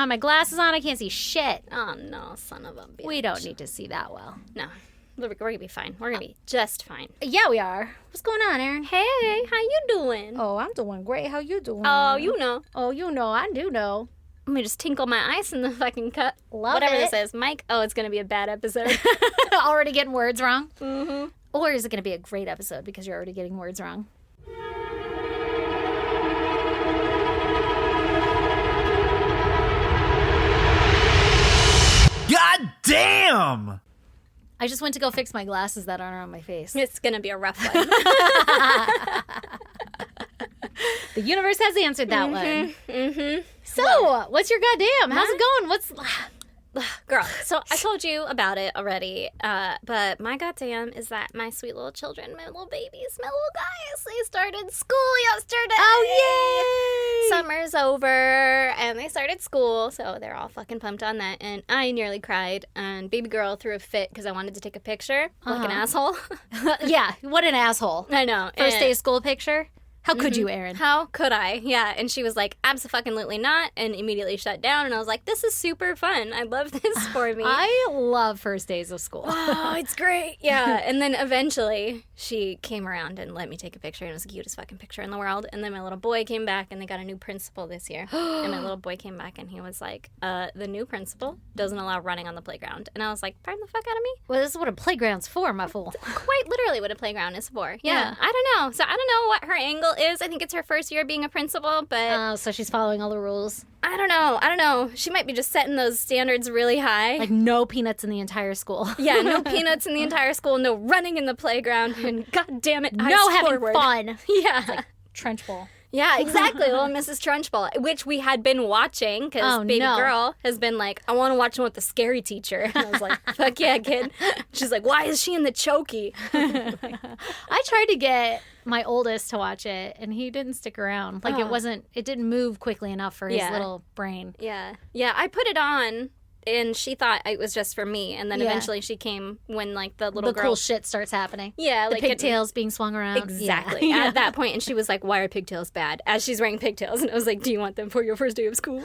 have my glasses on. I can't see shit. Oh, no, son of a bitch. We don't need to see that well. No. We're going to be fine. We're going to be just fine. Yeah, we are. What's going on, Erin? Hey, how you doing? Oh, I'm doing great. How you doing? Oh, you know. Oh, you know. I do know. Let me just tinkle my ice in the fucking cup. Love Whatever it. this is. Mike, oh, it's going to be a bad episode. Already getting words wrong? Mm-hmm. Or is it going to be a great episode because you're already getting words wrong? God damn! I just went to go fix my glasses that aren't on my face. It's going to be a rough one. The universe has answered that one. Mm-hmm. So, what's your goddamn? How's it going? What's... Girl, so I told you about it already, but my goddamn is that my sweet little children, my little babies, my little guys, they started school yesterday. Oh, yay! Summer's over, and they started school, so they're all fucking pumped on that, and I nearly cried, and baby girl threw a fit because I wanted to take a picture, like an asshole. Yeah, what an asshole. I know. First day of school picture? How could you, Erin? How could I? Yeah, and she was like, abso-fucking-lutely not, and immediately shut down, and I was like, this is super fun. I love this for me. I love first days of school. Oh, it's great. Yeah, and then eventually she came around and let me take a picture, and it was the cutest fucking picture in the world. And then my little boy came back, and they got a new principal this year. And my little boy came back, and he was like, the new principal doesn't allow running on the playground. And I was like, pardon the fuck out of me? Well, this is what a playground's for, my fool. Quite literally what a playground is for. Yeah. I don't know. So I don't know what her angle is. I think it's her first year being a principal, but Oh, so she's following all the rules. I don't know. She might be just setting those standards really high. Like no peanuts in the entire school. Yeah, no peanuts in the entire school, no running in the playground, and god damn it, No having forward. fun. Yeah. Trench bowl. Yeah, exactly. Little Mrs. Trunchbull, which we had been watching because baby girl has been like, I want to watch one with the scary teacher. And I was like, fuck yeah, kid. She's like, why is she in the chokey? I tried to get my oldest to watch it, and he didn't stick around. Like, it didn't move quickly enough for his little brain. Yeah. Yeah, I put it on, and she thought it was just for me. And then eventually she came when, like, the little girl... cool shit starts happening. Yeah. The like pigtails being swung around. Exactly. Yeah. At that point, and she was like, why are pigtails bad? As she's wearing pigtails. And I was like, do you want them for your first day of school?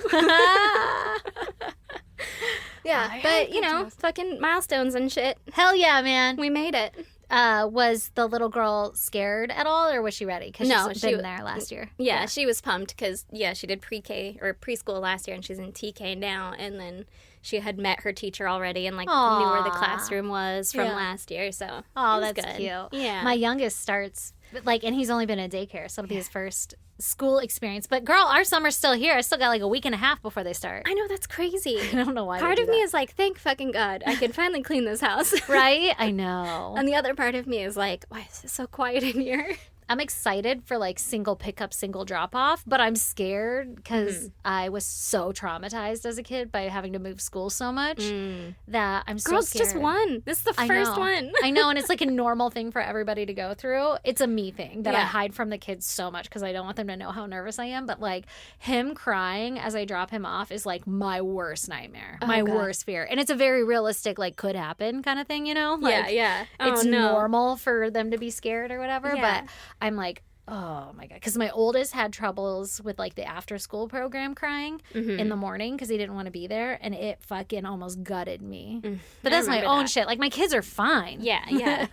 Yeah, but, you know, fucking milestones and shit. Hell yeah, man. We made it. Was the little girl scared at all, or was she ready? Because she's been there last year. Yeah, she was pumped because, she did pre-K or preschool last year, and she's in TK now. And then she had met her teacher already and, like, knew where the classroom was from last year. So, oh, that's good. cute. Yeah. My youngest starts, like, and he's only been in daycare, so it'll be his first school experience. But, girl, our summer's still here. I still got, like, a week and a half before they start. I know, that's crazy. I don't know why. Part of me is like, thank fucking God, I can finally clean this house. Right? I know. And the other part of me is like, why is it so quiet in here? I'm excited for, like, single pickup, single drop-off, but I'm scared because I was so traumatized as a kid by having to move school so much that I'm so Girls, scared. just one. This is the first one. I know, and it's like a normal thing for everybody to go through. It's a me thing that I hide from the kids so much because I don't want them to know how nervous I am. But, like, him crying as I drop him off is, like, my worst nightmare, my worst fear. And it's a very realistic, like, could happen kind of thing, you know? Like, yeah. It's normal for them to be scared or whatever, but I'm like, oh my God. Because my oldest had troubles with, like, the after school program crying in the morning because he didn't want to be there. And it fucking almost gutted me. But that's my own shit. Like, my kids are fine. Yeah.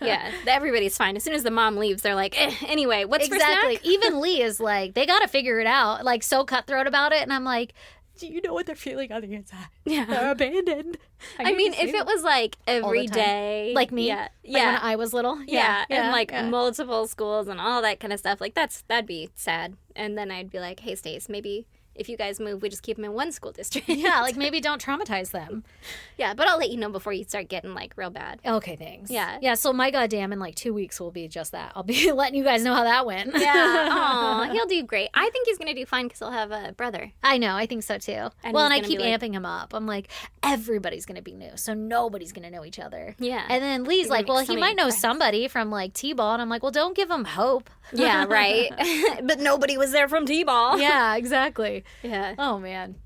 Everybody's fine. As soon as the mom leaves, they're like, anyway, what's for snack? Even Lee is like, they got to figure it out. Like, so cutthroat about it. And I'm like, do you know what they're feeling on the inside? Yeah. They're abandoned. I mean, if it was like every day. Like me? Yeah. Like when I was little? And like multiple schools and all that kind of stuff. Like, that'd be sad. And then I'd be like, hey, Stace, maybe if you guys move, we just keep them in one school district. Yeah, like maybe don't traumatize them. Yeah, but I'll let you know before you start getting like real bad. Okay, thanks. Yeah. Yeah, so my goddamn in like 2 weeks will be just that. I'll be letting you guys know how that went. Yeah. Aw, he'll do great. I think he's going to do fine because he'll have a brother. I know, I think so too. And well, and I he's keep gonna be amping him up. I'm like, everybody's going to be new, so nobody's going to know each other. Yeah. And then Lee's You're like, gonna well, make so he many might know friends. somebody from like T-ball. And I'm like, well, don't give him hope. Yeah, right. But nobody was there from T-ball. Yeah, exactly. Yeah. Oh, man.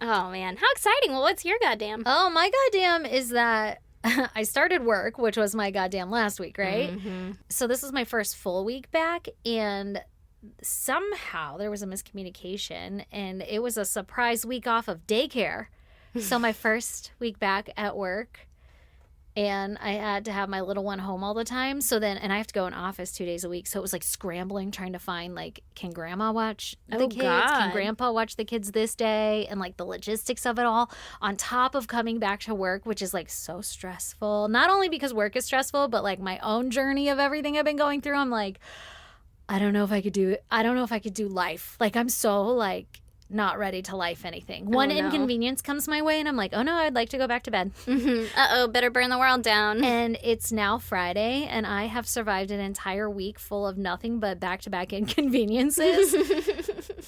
Oh, man. How exciting. Well, what's your goddamn? Oh, my goddamn is that I started work, which was my goddamn last week, right? Mm-hmm. So this is my first full week back, and somehow there was a miscommunication, and it was a surprise week off of daycare. So my first week back at work, and I had to have my little one home all the time. So then, and I have to go in office 2 days a week. So it was like scrambling, trying to find like, can grandma watch the kids? God. Can grandpa watch the kids this day? And like the logistics of it all on top of coming back to work, which is like so stressful. Not only because work is stressful, but like my own journey of everything I've been going through. I'm like, I don't know if I could do it. I don't know if I could do life. Like I'm so like not ready to life anything. One inconvenience comes my way and I'm like, oh no, I'd like to go back to bed. Uh-oh, better burn the world down. And it's now Friday and I have survived an entire week full of nothing but back-to-back inconveniences.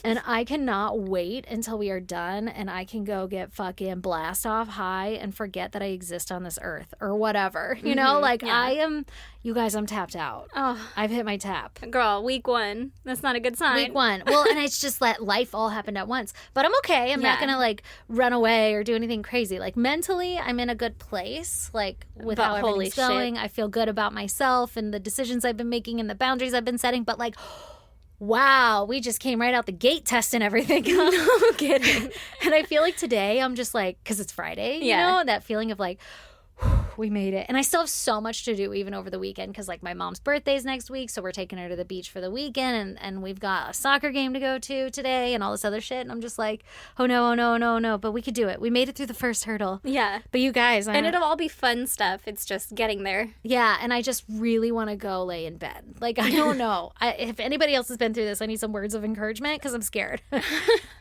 And I cannot wait until we are done and I can go get fucking blast off high and forget that I exist on this earth or whatever. You know, like I am, you guys, I'm tapped out. Oh, I've hit my tap. girl, week 1. That's not a good sign. Week 1. Well, and it's just let life all happen at once. But I'm okay. I'm not going to like run away or do anything crazy. Like mentally, I'm in a good place. Like with But how holy everything's going. I feel good about myself and the decisions I've been making and the boundaries I've been setting. But like, wow, we just came right out the gate testing everything. No kidding. And I feel like today I'm just like, because it's Friday, you know, that feeling of like, we made it. And I still have so much to do even over the weekend because like my mom's birthday's next week. So we're taking her to the beach for the weekend and we've got a soccer game to go to today and all this other shit. And I'm just like, oh no. But we could do it. We made it through the first hurdle. Yeah. But you guys. And it'll all be fun stuff. It's just getting there. Yeah. And I just really want to go lay in bed. Like, I don't know. If anybody else has been through this, I need some words of encouragement because I'm scared.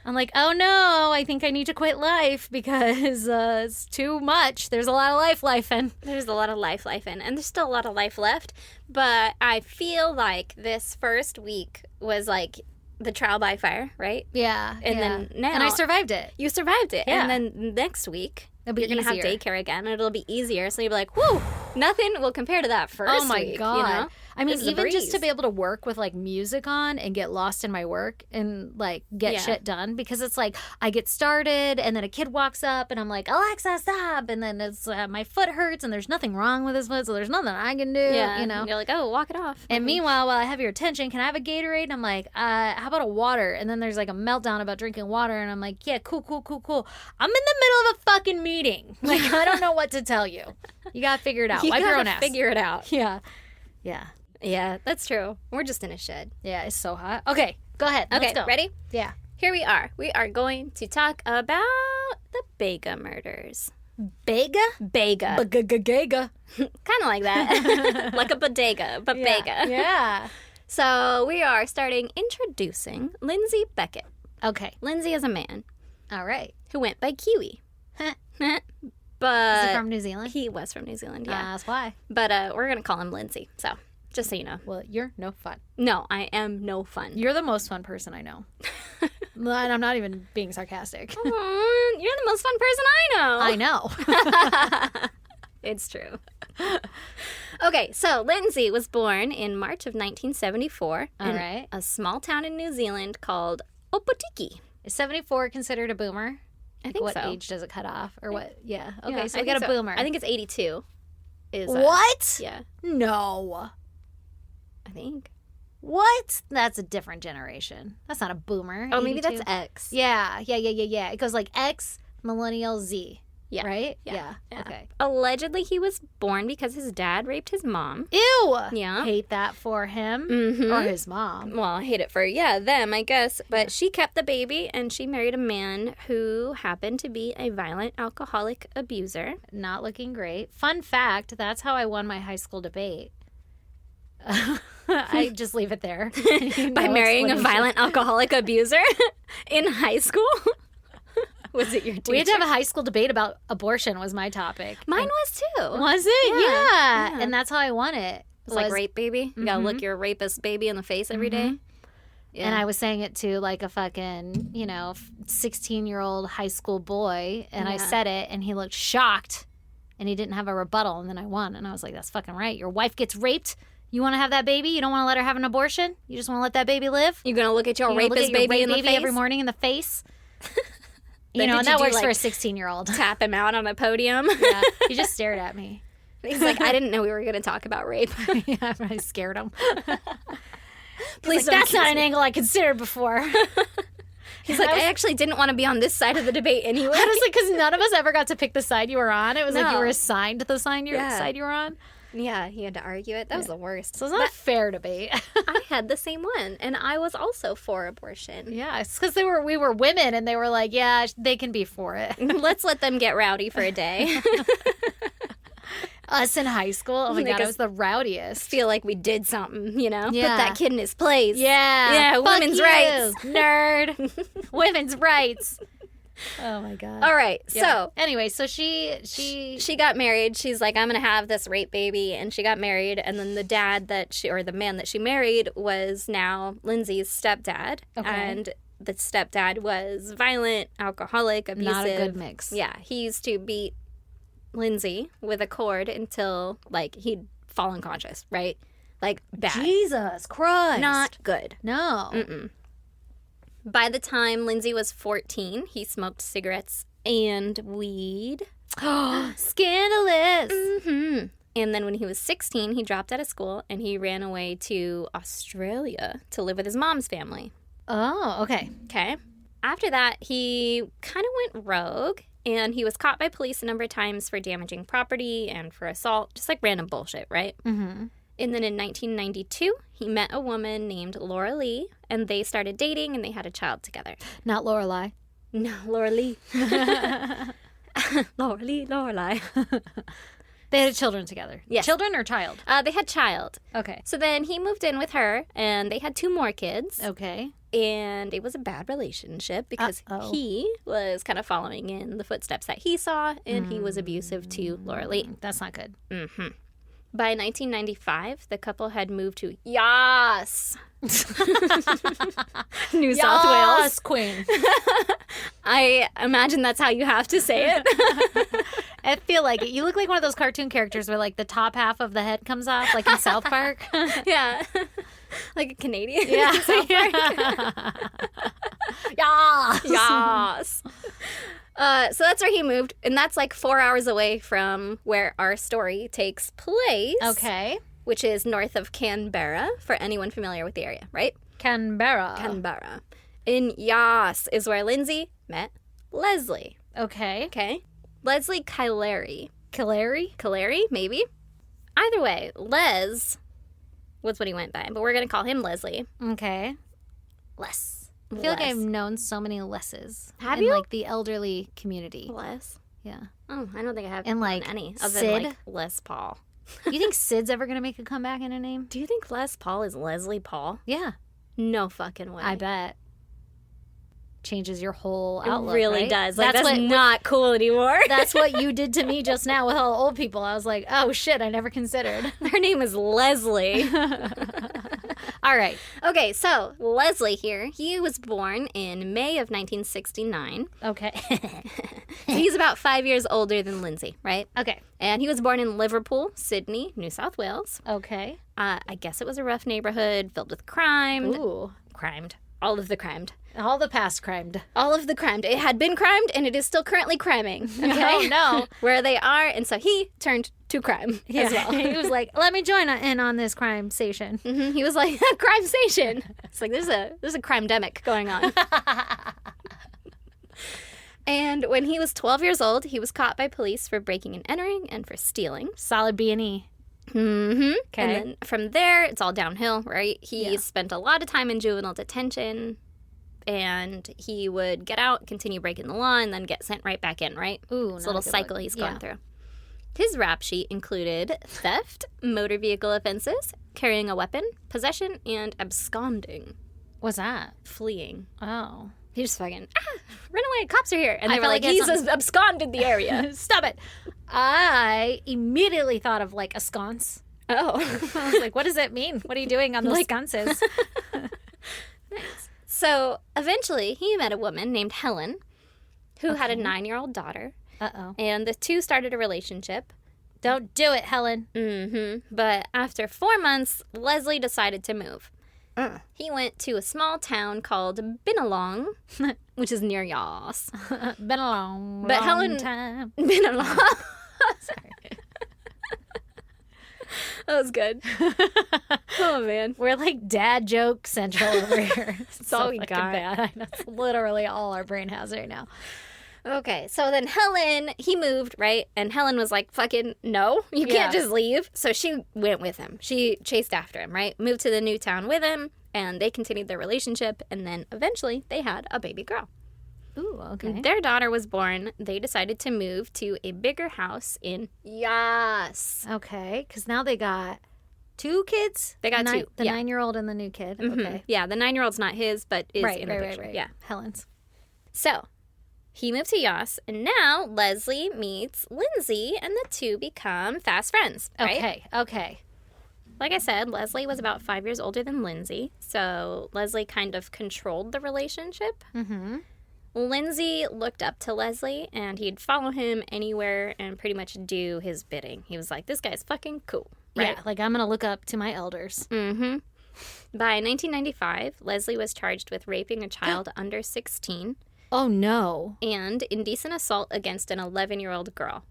I'm like, oh no, I think I need to quit life because it's too much. There's a lot of life in. There's a lot of life in, and there's still a lot of life left. But I feel like this first week was like the trial by fire, right? Yeah. And then now. And I survived it. You survived it. Yeah. And then next week, It'll be you're going to have easier. daycare again, and it'll be easier. So you'll be like, whew, nothing will compare to that first Oh my week. God. You know? I mean, This is a even just to breeze. be able to work with like music on and get lost in my work and like get shit done because it's like I get started and then a kid walks up and I'm like, Alexa, stop. And then it's my foot hurts and there's nothing wrong with his foot. So there's nothing I can do, Yeah. you know. You're like, oh, walk it off. And meanwhile, while I have your attention, can I have a Gatorade? And I'm like, how about a water? And then there's like a meltdown about drinking water. And I'm like, yeah, cool. I'm in the middle of a fucking meeting. Like, I don't know what to tell you. You got to figure it out. You Wipe your gotta own ass. figure it out. Yeah. Yeah, that's true. We're just in a shed. Yeah, it's so hot. Okay, go ahead. Okay, Let's go. ready? Yeah. Here we are. We are going to talk about the Bega murders. Bega? Bega. Bega. Kind of like that. Like a bodega, but Bega. Yeah. So we are starting introducing Lindsay Beckett. Okay. Lindsay is a man All right. who went by Kiwi. Is But he from New Zealand? he was from New Zealand, yeah. That's why. But we're going to call him Lindsay. So just so you know. Well, you're no fun. No, I am no fun. You're the most fun person I know. And I'm not even being sarcastic. Aw, you're the most fun person I know. I know. It's true. Okay, so Lindsay was born in March of 1974 All in right. a small town in New Zealand called Opotiki. Is 74 considered a boomer? I think What so. age does it cut off? Or what? Yeah. Okay, Yeah, so I we got think a boomer. I think it's 82. Is What? Yeah, No. I think. What? That's a different generation. That's not a boomer. Oh, maybe 82. that's X. Yeah. It goes like X, millennial, Z. Yeah. Right? Yeah. Okay. Allegedly, he was born because his dad raped his mom. Ew. Yeah. Hate that for him Mhm. or his mom. Well, I hate it for, them, I guess. But she kept the baby, and she married a man who happened to be a violent alcoholic abuser. Not looking great. Fun fact, that's how I won my high school debate. I just leave it there. By No marrying a explanation. violent alcoholic abuser in high school? Was it your teacher? We had to have a high school debate about abortion was my topic. Mine was too. Was it? Yeah. Yeah. And that's how I won it. It's like rape baby. You gotta Mhm. look your rapist baby in the face every day. Yeah. And I was saying it to like a fucking, 16-year-old high school boy. And I Yeah. said it and he looked shocked and he didn't have a rebuttal. And then I won. And I was like, that's fucking right. Your wife gets raped. You want to have that baby? You don't want to let her have an abortion? You just want to let that baby live? You're gonna look at your You wanna rapist look at your baby in rape the baby face every morning in the face? Then And did that you do, works for a like, 16-year-old. tap him out on a podium. Yeah. He just stared at me. He's like, I didn't know we were gonna talk about rape. Yeah, I scared him. Please Like, that's not an angle I considered before. He's like, I actually didn't want to be on this side of the debate anyway. Honestly, because none of us ever got to pick the side you were on. It was like you No. were assigned the side you were on. Yeah, he had to argue it. That was the worst. So it's not a fair debate. I had the same one, and I was also for abortion. Yeah, it's because we were women, and they were like, yeah, they can be for it. Let's let them get rowdy for a day. Us in high school, oh my Make God, I us was the rowdiest. Feel like we did something, you know? Yeah. Put that kid in his place. Yeah, Yeah, fuck women's you, rights. nerd. Women's rights. Oh my God. All right, Yeah. so anyway, so she got married. She's like, I'm going to have this rape baby. And she got married. And then the the man that she married was now Lindsay's stepdad. Okay. And the stepdad was violent, alcoholic, abusive. not a good mix. Yeah, he used to beat Lindsay with a cord until, like, he'd fall unconscious, right? Like, bad. Jesus Christ. Not good. No. Mm-mm. By the time Lindsay was 14, he smoked cigarettes and weed. Scandalous. Mm-hmm. And then when he was 16, he dropped out of school and he ran away to Australia to live with his mom's family. Oh, okay. Okay. After that, he kind of went rogue and he was caught by police a number of times for damaging property and for assault, just like random bullshit, right? Mm-hmm. And then in 1992, he met a woman named Laura Lee, and they started dating, and they had a child together. Not Lorelai. No, Laura Lee. Laura Lee, Lorelai. They had children together. Yes. Children or child? They had child. Okay. So then he moved in with her, and they had 2 more kids. Okay. And it was a bad relationship because he was kind of following in the footsteps that he saw, and he was abusive to Laura Lee. That's not good. Mm-hmm. By 1995, the couple had moved to Yas, New South Wales. Yes, queen. I imagine that's how you have to say it. I feel like it. You look like one of those cartoon characters where, like, the top half of the head comes off, like in South Park. Yeah. Like a Canadian. Yeah. Yes. Yas. So that's where he moved, and that's like 4 hours away from where our story takes place. Okay. Which is north of Canberra, for anyone familiar with the area, right? Canberra. Canberra. In Yas is where Lindsay met Leslie. Okay. Okay? Leslie Camilleri. Camilleri, maybe? Either way, Les was what he went by, but we're going to call him Leslie. Okay. Les. I feel like I've known so many Lesses. Have in, you? like, the elderly community. Les? Yeah. Oh, I don't think I have And, like, any other Sid? than like Les Paul. You think Sid's ever going to make a comeback in a name? Do you think Les Paul is Leslie Paul? Yeah. No fucking way. I bet. Changes your whole It outlook, really right? does. Like, That's that's what not cool anymore. That's what you did to me just now with all old people. I was like, oh shit, I never considered. Her name is Leslie. All right. Okay, so Leslie here, he was born in May of 1969. Okay. So he's about 5 years older than Lindsay, right? Okay. And he was born in Liverpool, Sydney, New South Wales. Okay. I guess it was a rough neighborhood filled with crime. Ooh. Crimed. All of the crimed. All the past crimed. All of the crimed. It had been crimed, and it is still currently criming. Okay? Oh, no. Where they are, and so he turned to crime as well. He was like, let me join in on this crime station. Mm-hmm. He was like, crime station. It's like, there's a crimedemic going on. And when he was 12 years old, he was caught by police for breaking and entering and for stealing. Solid B&E. Mm-hmm. Okay. And then from there, it's all downhill, right? He Yeah. spent a lot of time in juvenile detention, and he would get out, continue breaking the law, and then get sent right back in, right? Ooh, It's not a little good cycle look. he's going Yeah. through. His rap sheet included theft, motor vehicle offenses, carrying a weapon, possession, and absconding, What's that? fleeing. Oh. He just fucking, run away, cops are here. And I they were felt like, like he's it's absconded the area. Stop it. I immediately thought of, like, a sconce. Oh. I was like, what does that mean? What are you doing on those sconces? Nice. So eventually he met a woman named Helen who had a 9-year-old daughter, Uh-oh. and the two started a relationship. Don't do it, Helen. Mm-hmm. But after 4 months, Leslie decided to move. He went to a small town called Binalong, which is near Yas. Been a long, But long Helen- time. Binalong. Sorry. That was good. Oh, man. We're like dad joke central over here. It's all we fucking got. bad. I know, it's literally all our brain has right now. Okay, so then Helen, he moved, right? And Helen was like, fucking, no, you Yeah. can't just leave. So she went with him. She chased after him, right? Moved to the new town with him, and they continued their relationship. And then eventually they had a baby girl. Ooh, okay. Their daughter was born. They decided to move to a bigger house in Yas. Okay, because now they got 2 kids? They got The 2, The yeah. 9-year-old and the new kid. Mhm. Okay. Yeah, the 9-year-old's not his, but is Right, in the picture. right. Yeah. Helen's. So he moved to Yas, and now Leslie meets Lindsay, and the two become fast friends, right? Okay. Like I said, Leslie was about 5 years older than Lindsay, so Leslie kind of controlled the relationship. Mm-hmm. Lindsay looked up to Leslie, and he'd follow him anywhere and pretty much do his bidding. He was like, this guy's fucking cool, right? Yeah, like I'm going to look up to my elders. Mm-hmm. By 1995, Leslie was charged with raping a child under 16 Oh, no. and indecent assault against an 11-year-old girl.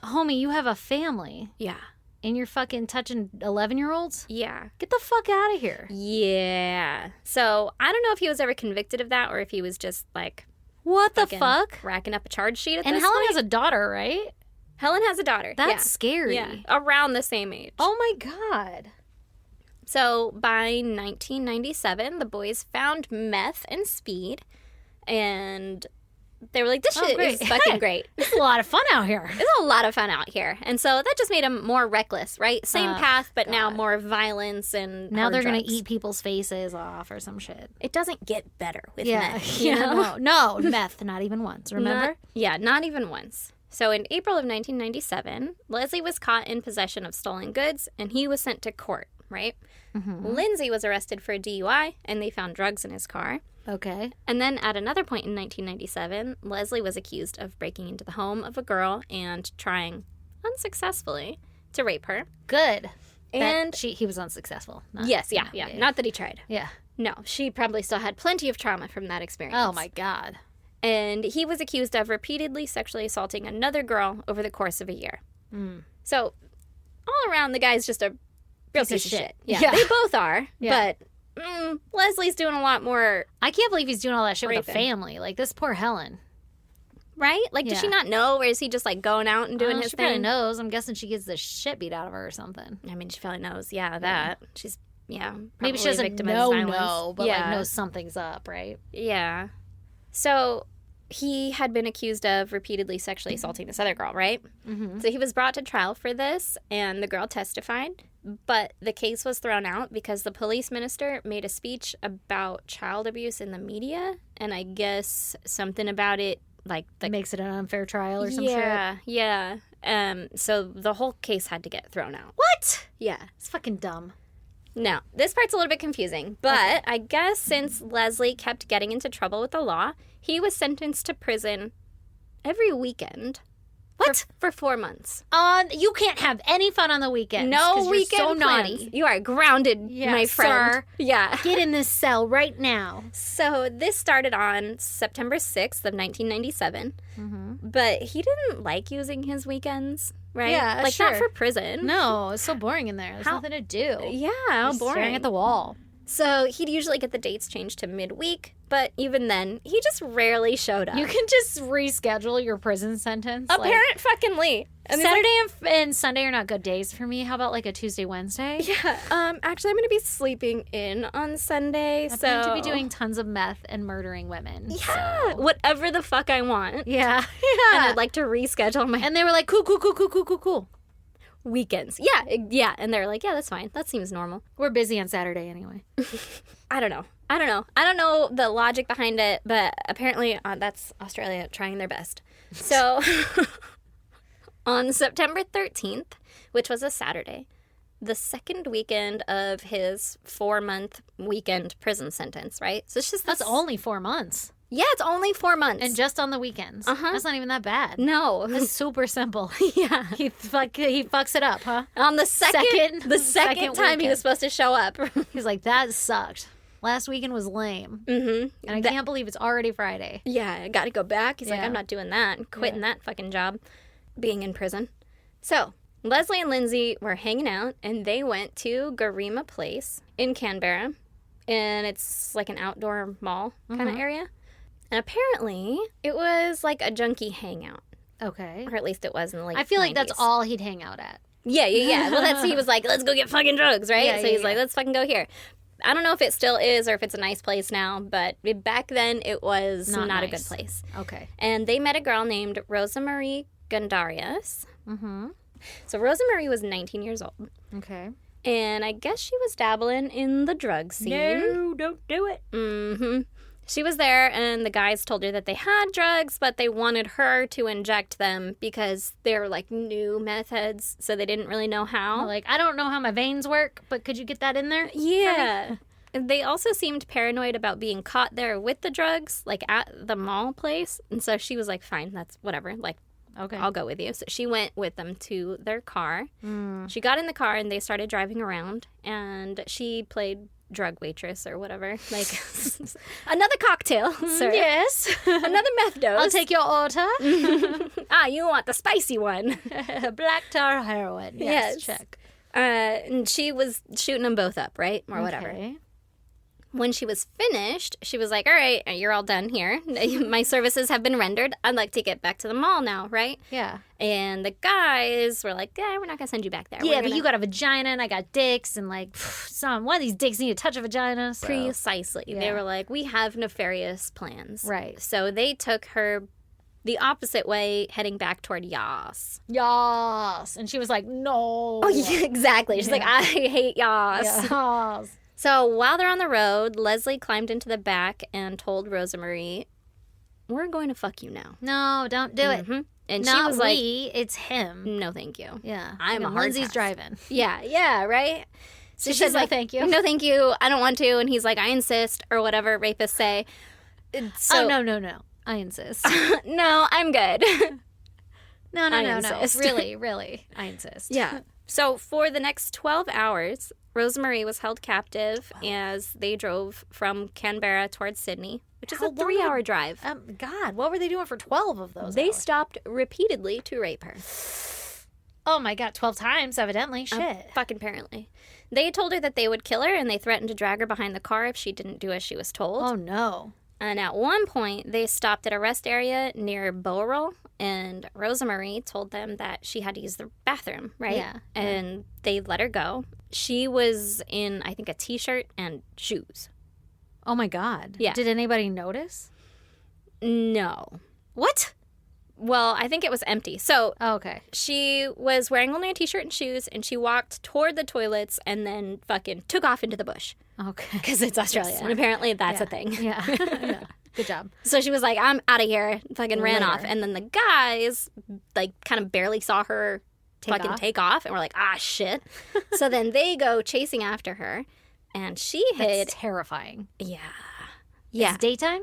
Homie, you have a family, Yeah. and you're fucking touching 11-year-olds? Yeah. Get the fuck out of here. Yeah. So I don't know if he was ever convicted of that or if he was just like What the fucking fuck? racking up a charge sheet at And this Helen point. has a daughter, right? Helen has a daughter. That's scary. Yeah. Around the same age. Oh, my God. So by 1997, the boys found meth and speed, and they were like, this shit great. is fucking great. It's a lot of fun out here. There's a lot of fun out here. And so that just made them more reckless, right? Same path, but now God. more violence and Now hard they're going to drugs. eat people's faces off or some shit. It doesn't get better with Yeah. meth, you Yeah, know? no, meth, not even once. Remember? Not even once. So in April of 1997, Leslie was caught in possession of stolen goods, and he was sent to court, right? Mm-hmm. Lindsay was arrested for a DUI, and they found drugs in his car. Okay. And then at another point in 1997, Leslie was accused of breaking into the home of a girl and trying, unsuccessfully, to rape her. Good. And he was unsuccessful. Not- yes, yeah. Not that he tried. Yeah. No, she probably still had plenty of trauma from that experience. Oh, my God. And he was accused of repeatedly sexually assaulting another girl over the course of a year. Mm. So, all around, the guy's just a real piece of shit. Yeah, Yeah. they both are. Yeah. But Leslie's doing a lot more, I can't believe he's doing all that shit with the Raping. family. Like, this poor Helen. right? Like, does she Yeah. not know, or is he just, like, going out and doing his she probably thing? knows. I'm guessing she gets the shit beat out of her or something. I mean, she probably knows. Yeah, that. She's, Maybe she probably a doesn't victim of know, violence. but, yeah. like, knows something's up, right? Yeah. So he had been accused of repeatedly sexually assaulting this other girl, right? Mm-hmm. So he was brought to trial for this, and the girl testified. But the case was thrown out because the police minister made a speech about child abuse in the media, and I guess something about it, like the It makes it an unfair trial or some shit. yeah. So the whole case had to get thrown out. What? Yeah. It's fucking dumb. Now, this part's a little bit confusing, but I guess since Leslie kept getting into trouble with the law, he was sentenced to prison every weekend. What? For 4 months. You can't have any fun on the weekends. No 'cause you're weekend so plans. naughty. You are grounded, Yeah, my friend. sir. Yeah. Get in this cell right now. So this started on September 6th of 1997, but he didn't like using his weekends, right? Yeah, like sure. not for prison. No, it's so boring in there. There's How- nothing to do. Yeah, how Just boring. Staring at the wall. So he'd usually get the dates changed to midweek, but even then, he just rarely showed up. You can just reschedule your prison sentence. Apparently. And he's Saturday and Sunday are not good days for me. How about like a Tuesday, Wednesday? like, yeah, actually, I'm going to be sleeping in on Sunday, I so... plan to be doing tons of meth and murdering women. Yeah, so- whatever the fuck I want. Yeah. And Yeah. I'd like to reschedule my And they were like, cool. weekends. Yeah. And they're like, yeah, that's fine. That seems normal. We're busy on Saturday anyway. I don't know. I don't know the logic behind it, but apparently that's Australia trying their best. So on September 13th, which was a Saturday, the second weekend of his 4-month weekend prison sentence, right? So it's just That's only 4 months. Yeah, it's only 4 months. And just on the weekends. Uh-huh. That's not even that bad. no. That's super simple. Yeah. He fucks it up, huh? On the second Second time he weekend. was supposed to show up. He's like, that sucked. Last weekend was lame. Mm-hmm. And I can't believe it's already Friday. Yeah, I got to go back. He's like, Yeah. I'm not doing that. Quitting that fucking job. Being in prison. So, Leslie and Lindsay were hanging out, and they went to Garima Place in Canberra, and it's like an outdoor mall kind of area. And apparently, it was like a junkie hangout, Okay. or at least it was in the late I feel like 90s. that's all he'd hang out at. Yeah. Well, he was like, let's go get fucking drugs, right? Yeah, so he's like, let's fucking go here. I don't know if it still is or if it's a nice place now, but back then it was not a good place. Okay. And they met a girl named Rosa Marie Gundarius. Mm-hmm. So Rosa Marie was 19 years old. Okay. And I guess she was dabbling in the drug scene. No, don't do it. Mm-hmm. She was there, and the guys told her that they had drugs, but they wanted her to inject them because they're, like, new meth heads, so they didn't really know how. Like, I don't know how my veins work, but could you get that in there? Yeah. They also seemed paranoid about being caught there with the drugs, like, at the mall place. And so she was like, fine, that's whatever. Like, Okay. I'll go with you. So she went with them to their car. Mm. She got in the car, and they started driving around, and she played drug waitress or whatever. Like, another cocktail, sir. Yes. Another meth dose. I'll take your order. You want the spicy one. Black tar heroin. Yes. Check. And she was shooting them both up, right? Or whatever. Okay. When she was finished, she was like, all right, you're all done here. My services have been rendered. I'd like to get back to the mall now, right? Yeah. And the guys were like, yeah, we're not going to send you back there. Yeah, but you got a vagina and I got dicks and like, one of these dicks need to touch a vagina. So. Precisely. Yeah. They were like, we have nefarious plans. Right. So they took her the opposite way, heading back toward Yas. Yas. And she was like, no. Oh, yeah, exactly. She's like, I hate Yas. Yas. So while they're on the road, Leslie climbed into the back and told Rosa Marie, we're going to fuck you now. No, don't do it. Mm-hmm. And Not she was like, we, it's him. no, thank you. Yeah. I'm a and hard Lindsay's pass. driving. Yeah, right? So She she's said, no, like, thank you. No, thank you. I don't want to. And he's like, I insist, or whatever rapists say. So, oh, no. I insist. no, I'm good. No. I insist. Really. I insist. Yeah. So for the next 12 hours, Rosemary was held captive as they drove from Canberra towards Sydney, which is How a long 3-hour drive. God, what were they doing for 12 of those They hours? stopped repeatedly to rape her. Oh my God, 12 times, evidently. Shit. Fucking apparently. They told her that they would kill her, and they threatened to drag her behind the car if she didn't do as she was told. Oh no. And at one point, they stopped at a rest area near Bowral, and Rosemary told them that she had to use the bathroom, right? Yeah. And they let her go. She was in, I think, a T-shirt and shoes. Oh my God. Yeah. Did anybody notice? No. What? Well, I think it was empty. So Oh, okay. she was wearing only a T-shirt and shoes, and she walked toward the toilets and then fucking took off into the bush. Okay. Because it's Australia, and apparently that's Yeah. a thing. Yeah. Yeah. Good job. So she was like, I'm out of here. Fucking ran Later. off. And then the guys, like, kind of barely saw her take off. And were like, ah, shit. So then they go chasing after her. And she hid. It's terrifying. Yeah. Is it daytime?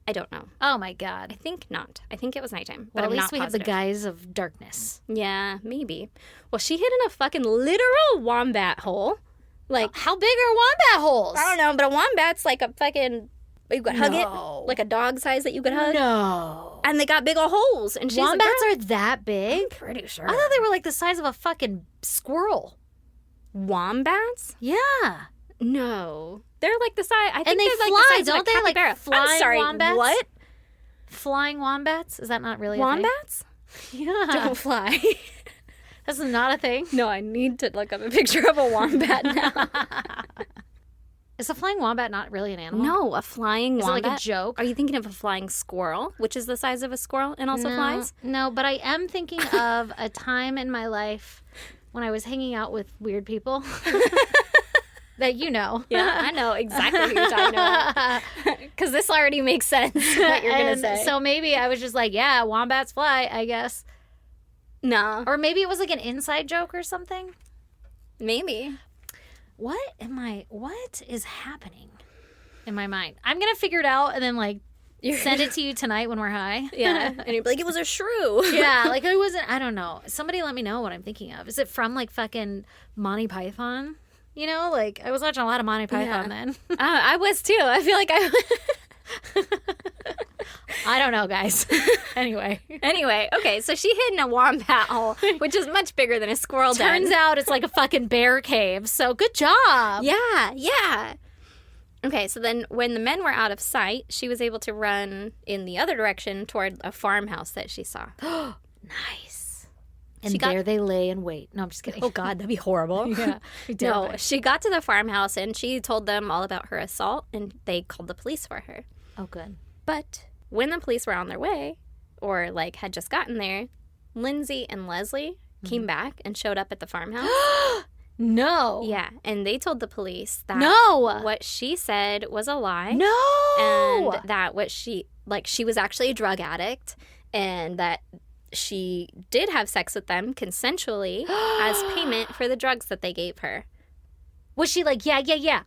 I don't know. Oh my I God. think not. I think it was nighttime. Well, but at I'm least not we have the positive. guise of darkness. Yeah, maybe. Well, she hid in a fucking literal wombat hole. Like, How big are wombat holes? I don't know, but a wombat's like a fucking, you could hug No. it. Like a dog size that you could hug. No. And they got big old holes. And she's Wombats a girl. are that big? Pretty sure. I thought they were like the size of a fucking squirrel. Wombats? Yeah. No. They're like the size. I think And they they're like fly, the size don't of they? a Like capybara. flying I'm sorry, wombats? what? Flying wombats? Is that not really a Wombats? thing? Yeah. Don't fly. That's not a thing. No, I need to look up a picture of a wombat now. Is a flying wombat not really an animal? No, a flying Is wombat. it like a joke? Are you thinking of a flying squirrel, which is the size of a squirrel and also flies? No, but I am thinking of a time in my life when I was hanging out with weird people that you know. Yeah, I know exactly who you're talking about. Because this already makes sense what you're going to say. So maybe I was just like, yeah, wombats fly, I guess. No, Or maybe it was like an inside joke or something. maybe. What is happening in my mind? I'm going to figure it out and then like send it to you tonight when we're high. Yeah, and you'd be like, it was a shrew. Yeah, like I don't know. Somebody let me know what I'm thinking of. Is it from like fucking Monty Python? You know, like I was watching a lot of Monty Python then. I was too. I feel like I I don't know, guys. Anyway, okay, so she hid in a wombat hole, which is much bigger than a squirrel den. turns out it's like a fucking bear cave. So good job. Yeah. Okay, so then when the men were out of sight, she was able to run in the other direction toward a farmhouse that she saw. Nice. And there they lay and wait. No, I'm just kidding. Oh, God, that'd be horrible. Yeah. No, she got to the farmhouse and she told them all about her assault, and they called the police for her. Oh, good. But when the police were on their way, or like had just gotten there, Lindsay and Leslie came back and showed up at the farmhouse. No. Yeah, and they told the police that No. what she said was a lie. No. And that what she was actually a drug addict, and that she did have sex with them consensually as payment for the drugs that they gave her. Was she like, yeah.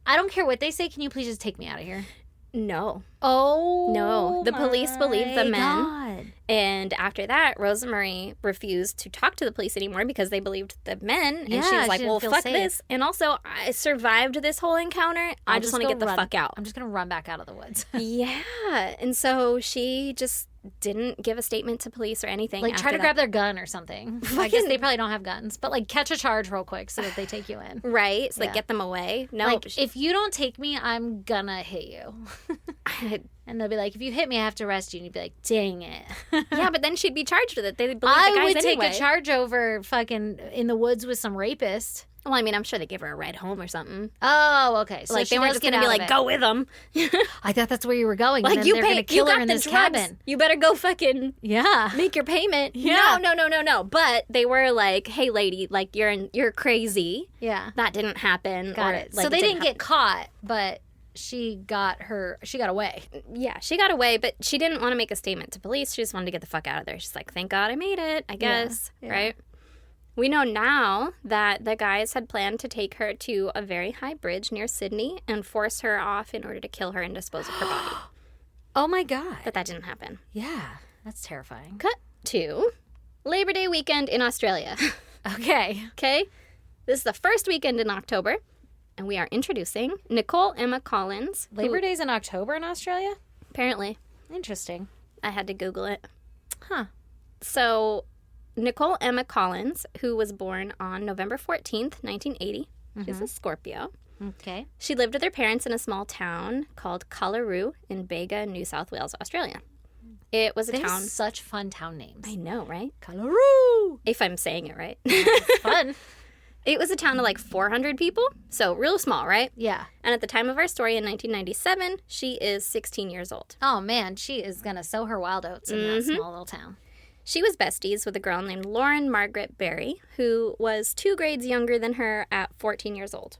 I don't care what they say. Can you please just take me out of here? No. Oh. No. The police believed the men. God. And after that, Rosemary refused to talk to the police anymore because they believed the men. And Yeah, she was like, she didn't well, feel fuck safe. this. And also, I survived this whole encounter. I just want to get the fuck out. I'm just going to run back out of the woods. Yeah. And so she just didn't give a statement to police or anything. Like, try to after grab that. their gun or something. I guess they probably don't have guns. But, like, catch a charge real quick so that they take you in. Right? So, Yeah. like, get them away. No. Like, if you don't take me, I'm gonna hit you. And they'll be like, if you hit me, I have to arrest you. And you'd be like, dang it. yeah, but then she'd be charged with it. They'd believe the I guys would anyway. take a charge over fucking in the woods with some rapist. Well, I mean, I'm sure they gave her a ride home or something. Oh, okay. So Like, she they weren't does just going to get be out like, of it. go with them. I thought that's where you were going. Like, and then you they're gonna pay, kill you her got in the this drugs. cabin. You better go fucking Yeah. make your payment. Yeah. No. But they were like, hey, lady, like, you're crazy. Yeah. That didn't happen. Got or, it. Like, So they didn't happen. get caught, but she got away. Yeah, she got away, but she didn't want to make a statement to police. She just wanted to get the fuck out of there. She's like, thank God I made it, I guess. Yeah. Right? We know now that the guys had planned to take her to a very high bridge near Sydney and force her off in order to kill her and dispose of her body. Oh my God. But that didn't happen. Yeah. That's terrifying. Cut to Labor Day weekend in Australia. Okay. Okay? This is the first weekend in October, and we are introducing Nichole Emma Collins. who- Labor Day's in October in Australia? Apparently. Interesting. I had to Google it. Huh. So, Nichole Emma Collins, who was born on November 14th, 1980. She's a Scorpio. Okay. She lived with her parents in a small town called Callaroo in Bega, New South Wales, Australia. It was a They have town... such fun town names. I know, right? Callaroo. If I'm saying it right. It's fun. It was a town of like 400 people, so real small, right? Yeah. And at the time of our story in 1997, she is 16 years old. Oh, man. She is going to sow her wild oats in that small little town. She was besties with a girl named Lauren Margaret Barry, who was 2 grades younger than her at 14 years old.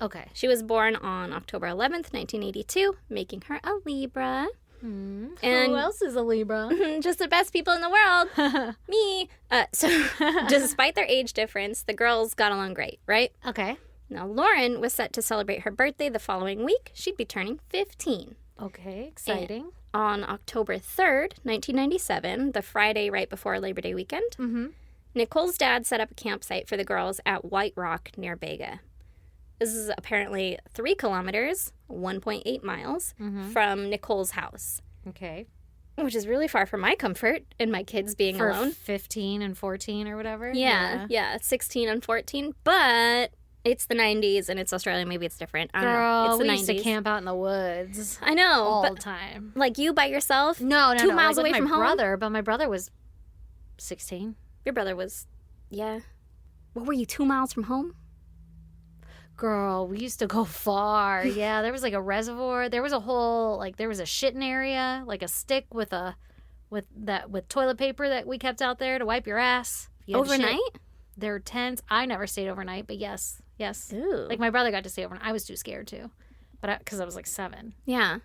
Okay. She was born on October 11th, 1982, making her a Libra. And Who else is a Libra? just the best people in the world. Me. So despite their age difference, the girls got along great, right? Okay. Now, Lauren was set to celebrate her birthday the following week. She'd be turning 15. Okay. Exciting. On October 3rd, 1997, the Friday right before Labor Day weekend, Nichole's dad set up a campsite for the girls at White Rock near Bega. This is apparently 3 kilometers, 1.8 miles, from Nichole's house, Okay. which is really far for my comfort and my kids being For alone. 15 and 14 or whatever? Yeah, 16 and 14, but it's the 90s and it's Australia. Maybe it's different. I don't know. Girl, It's the we 90s. used to camp out in the woods I know, all the but time. like you by yourself? No, 2 miles like away with from my home? brother, but my brother was 16. Your brother was, yeah. What were you, 2 miles from home? Girl, we used to go far. Yeah, there was like a reservoir. There was a whole there was a shitting area, like a stick with toilet paper that we kept out there to wipe your ass. If you had to shit. Overnight? There were tents. I never stayed overnight, but yes. Ooh. Like my brother got to stay overnight. I was too scared to, but because I was like 7. Yeah.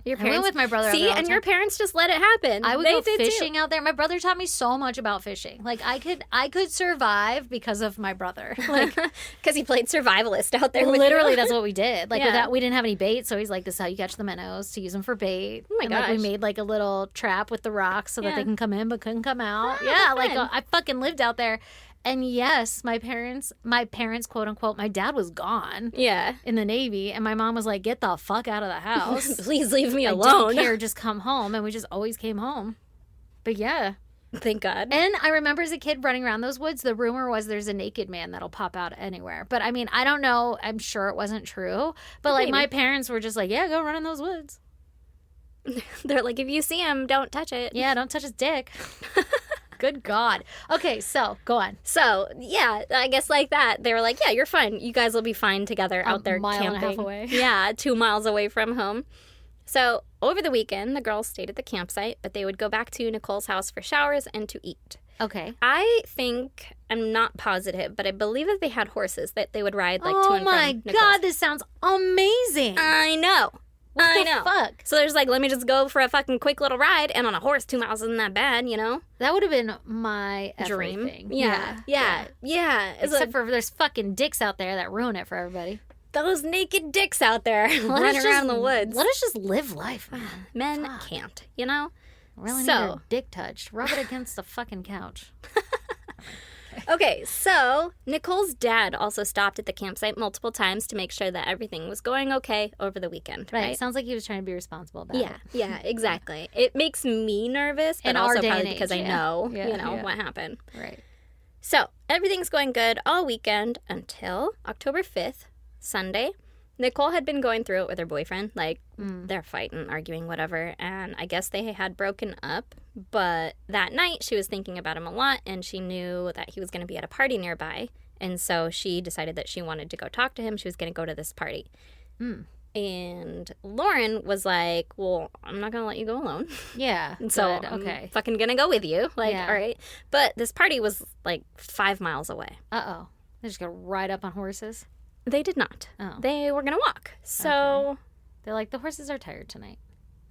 Your I went with my brother. See, out there all and the your time. parents just let it happen. I would They go did too. fishing out there. My brother taught me so much about fishing. Like I could survive because of my brother. Like Because he played survivalist out there with literally, you. that's what we did. Like Yeah. we didn't have any bait, so he's like, "This is how you catch the minnows to use them for bait." Oh my and, like, we gosh. made like a little trap with the rocks so that Yeah. they can come in but couldn't come out. Oh, yeah, like fun. I fucking lived out there, And yes, my parents, quote unquote, my dad was gone Yeah. in the Navy. And my mom was like, get the fuck out of the house. Please leave me I alone. don't care, just come home. And we just always came home. But yeah. Thank God. And I remember as a kid running around those woods, the rumor was there's a naked man that'll pop out anywhere. But I mean, I don't know. I'm sure it wasn't true. But like my parents were just like, yeah, go run in those woods. They're like, if you see him, don't touch it. Yeah, don't touch his dick. Good God. Okay, so go on. So, yeah, I guess like that. They were like, yeah, you're fine. You guys will be fine together out there mile camping. and a half away. Yeah, 2 miles away from home. So, over the weekend, the girls stayed at the campsite, but they would go back to Nichole's house for showers and to eat. Okay. I think, I'm not positive, but I believe that they had horses that they would ride like to Oh and my from Nichole's. God, this sounds amazing. I know. What I the know. fuck? So they're just like, let me just go for a fucking quick little ride, and on a horse, 2 miles isn't that bad, you know? That would have been my Dream. everything. Yeah. It's Except like, for there's fucking dicks out there that ruin it for everybody. those naked dicks out there Let running us around just- the woods. Let us just live life, man. Men Fuck. can't, you know? Really need So- your dick touched. Rub it against the fucking couch. Okay, so Nichole's dad also stopped at the campsite multiple times to make sure that everything was going okay over the weekend, Right. right? Sounds like he was trying to be responsible about Yeah, it. yeah, exactly. It makes me nervous, but In our also day and probably because age, I yeah. know, Yeah, you know, yeah. what happened. Right. So, everything's going good all weekend until October 5th, Sunday. Nichole had been going through it with her boyfriend. Like, they're fighting, arguing, whatever. And I guess they had broken up. But that night, she was thinking about him a lot. And she knew that he was going to be at a party nearby. And so she decided that she wanted to go talk to him. She was going to go to this party. And Lauren was like, well, I'm not going to let you go alone. Yeah. So good. I'm Okay. fucking going to go with you. Like, Yeah. all right. But this party was like 5 miles away. Uh-oh. They're just going to ride up on horses. They did not. Oh. They were going to walk. So, They're like, the horses are tired tonight.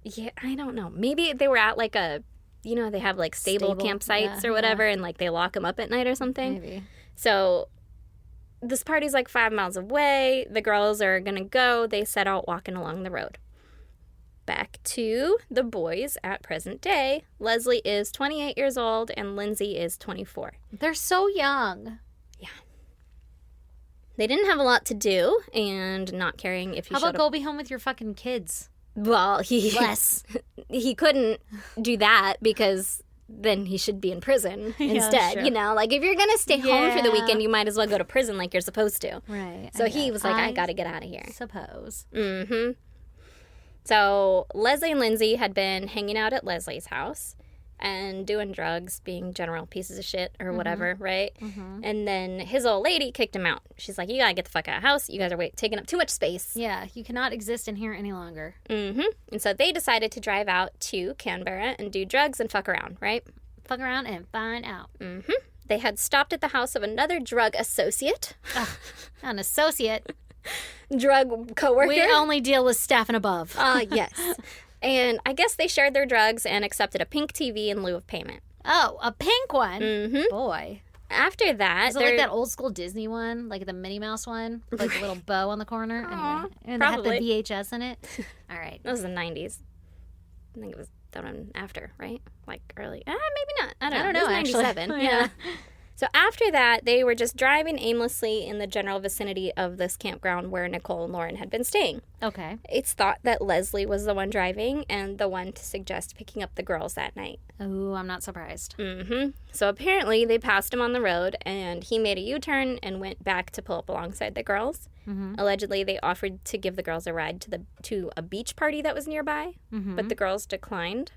yeah, I don't know. Maybe they were at like a, you know, they have like stable campsites yeah, or whatever, and like they lock them up at night or something. Maybe. So, this party's like 5 miles away. The girls are going to go. They set out walking along the road. Back to the boys at present day. Leslie is 28 years old and Lindsay is 24. They're so young. They didn't have a lot to do, and not caring if he How showed about go be home with your fucking kids? Well, he Less. he couldn't do that because then he should be in prison Yeah, instead. sure. You know, like if you're gonna stay home for the Yeah. weekend, you might as well go to prison like you're supposed to. Right. So he was like, I gotta get out of here. Suppose. Mm-hmm. So Leslie and Lindsay had been hanging out at Leslie's house and doing drugs, being general pieces of shit or whatever, right? And then his old lady kicked him out. She's like, you gotta get the fuck out of the house. You guys are taking up too much space. Yeah, you cannot exist in here any longer. Mm-hmm. And so they decided to drive out to Canberra and do drugs and fuck around, right? Fuck around and find out. Mm-hmm. They had stopped at the house of another drug associate, An associate. drug coworker. We only deal with staff and above. Yes. And I guess they shared their drugs and accepted a pink TV in lieu of payment. Oh, a pink one. Mm-hmm. Boy. After that, Is it like that old school Disney one? Like the Minnie Mouse one? With like a little bow on the corner? Aw, Anyway. And they had probably. the VHS in it? All right. That was the 90s. I think it was done after, right? Like early. Maybe not. I don't know. know, It was actually. 97. Yeah. So after that, they were just driving aimlessly in the general vicinity of this campground where Nichole and Lauren had been staying. Okay. It's thought that Leslie was the one driving and the one to suggest picking up the girls that night. Ooh, I'm not surprised. Mm-hmm. So apparently they passed him on the road and he made a U-turn and went back to pull up alongside the girls. Mm-hmm. Allegedly, they offered to give the girls a ride to a beach party that was nearby, Mm-hmm. but the girls declined.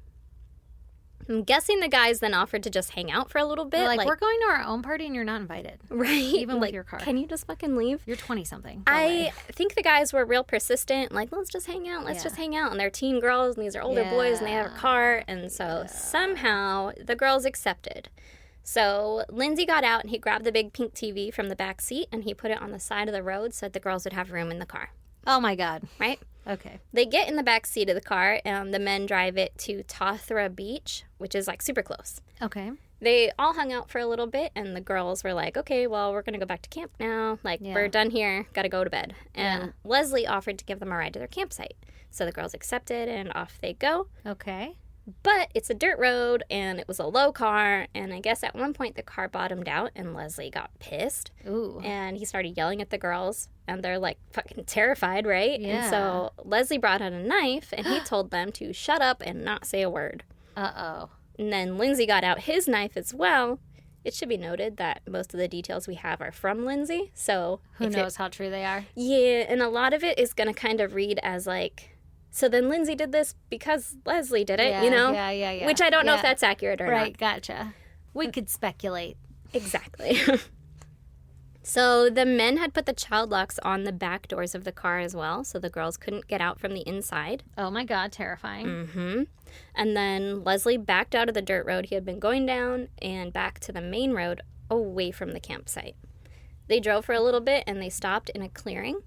I'm guessing the guys then offered to just hang out for a little bit. They're like, we're going to our own party and you're not invited. right, even with like, your car. Can you just fucking leave? You're 20-something. I think the guys were real persistent. Like, let's just hang out. Let's Yeah. just hang out. And they're teen girls, and these are older boys, and they have a car. And so somehow the girls accepted. So Lindsay got out, and he grabbed the big pink TV from the back seat, and he put it on the side of the road so that the girls would have room in the car. Oh, my God. Right? Okay. They get in the back seat of the car, and the men drive it to Tathra Beach, which is like super close. Okay. They all hung out for a little bit, and the girls were like, okay, well, we're going to go back to camp now. Like, Yeah. we're done here. Got to go to bed. And Yeah. Leslie offered to give them a ride to their campsite. So the girls accepted, and off they go. Okay. But it's a dirt road, and it was a low car, and I guess at one point the car bottomed out, and Leslie got pissed. Ooh. And he started yelling at the girls, and they're, like, fucking terrified, right? Yeah. And so Leslie brought out a knife, and he told them to shut up and not say a word. Uh-oh. And then Lindsay got out his knife as well. It should be noted that most of the details we have are from Lindsay, so... Who knows how true they are? Yeah, and a lot of it is going to kind of read as, like... So then Lindsay did this because Leslie did it, Yeah, you know? Yeah. Which I don't know if that's accurate or Right, not. gotcha. We could speculate. Exactly. So the men had put the child locks on the back doors of the car as well, so the girls couldn't get out from the inside. Oh my God, terrifying. Mm-hmm. And then Leslie backed out of the dirt road he had been going down and back to the main road away from the campsite. They drove for a little bit and they stopped in a clearing.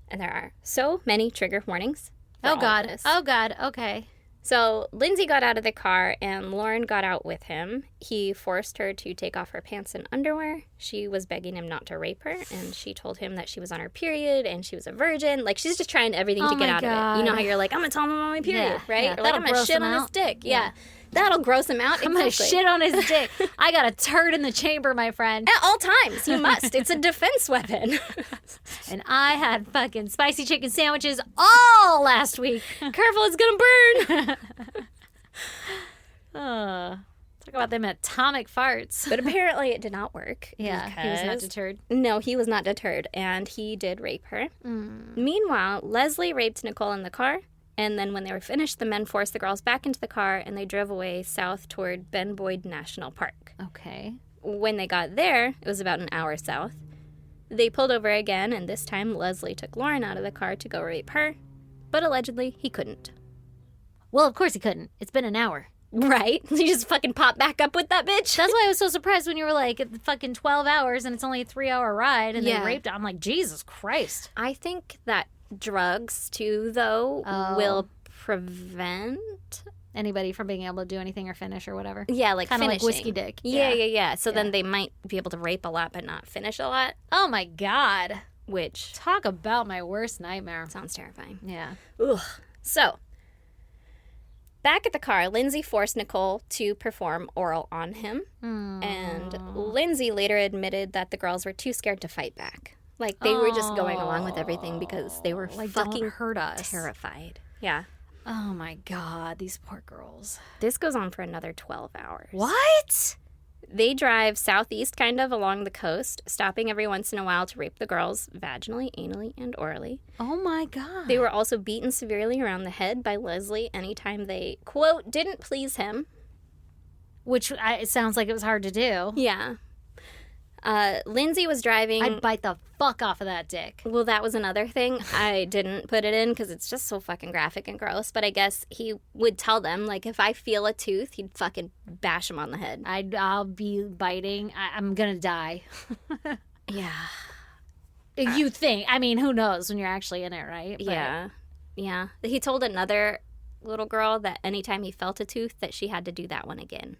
And there are so many trigger warnings. Oh God. Oh God. Okay. So Lindsay got out of the car and Lauren got out with him. He forced her to take off her pants and underwear. She was begging him not to rape her, and she told him that she was on her period and she was a virgin. Like, she's just trying everything to get out of it. You know how you're like, I'm going to tell him I'm on my period, right? Yeah. Or like, I'm going to shit on his dick. Yeah. That'll gross him out. I'm going to shit on his dick. I got a turd in the chamber, my friend. At all times. You must. It's a defense weapon. And I had fucking spicy chicken sandwiches all last week. Careful, it's going to burn. Talk about them atomic farts. But apparently it did not work. Yeah, he was not deterred. No, he was not deterred, and he did rape her. Meanwhile, Leslie raped Nichole in the car, and then when they were finished, the men forced the girls back into the car, and they drove away south toward Ben Boyd National Park. Okay. When they got there, it was about an hour south. They pulled over again, and this time Leslie took Lauren out of the car to go rape her, but allegedly he couldn't. Well, of course he couldn't. It's been an hour. Right? You just fucking pop back up with that bitch? That's why I was so surprised when you were like, fucking 12 hours and it's only a 3-hour ride and they raped her. I'm like, Jesus Christ. I think that drugs, too, though, will prevent... anybody from being able to do anything or finish or whatever. Yeah, like kind of finishing. like whiskey dick. Yeah. So then they might be able to rape a lot but not finish a lot, Oh my God. which Talk about my worst nightmare. sounds terrifying. Yeah. Ugh. So, back at the car, Lindsay forced Nichole to perform oral on him. And Lindsay later admitted that the girls were too scared to fight back. Like, they were just going along with everything because they were Like, fucking don't hurt us. terrified. Yeah. Oh my God, these poor girls. This goes on for another 12 hours. What? They drive southeast kind of along the coast, stopping every once in a while to rape the girls vaginally, anally, and orally. Oh my God. They were also beaten severely around the head by Leslie anytime they, quote, didn't please him. Which it sounds like it was hard to do. Yeah. Lindsay was driving. I'd bite the fuck off of that dick. Well, that was another thing. I didn't put it in because it's just so fucking graphic and gross. But I guess he would tell them, like, if I feel a tooth, he'd fucking bash him on the head. I'll be biting. I'm going to die. Yeah. You think. I mean, who knows when you're actually in it, right? But Yeah. He told another little girl that anytime he felt a tooth that she had to do that one again.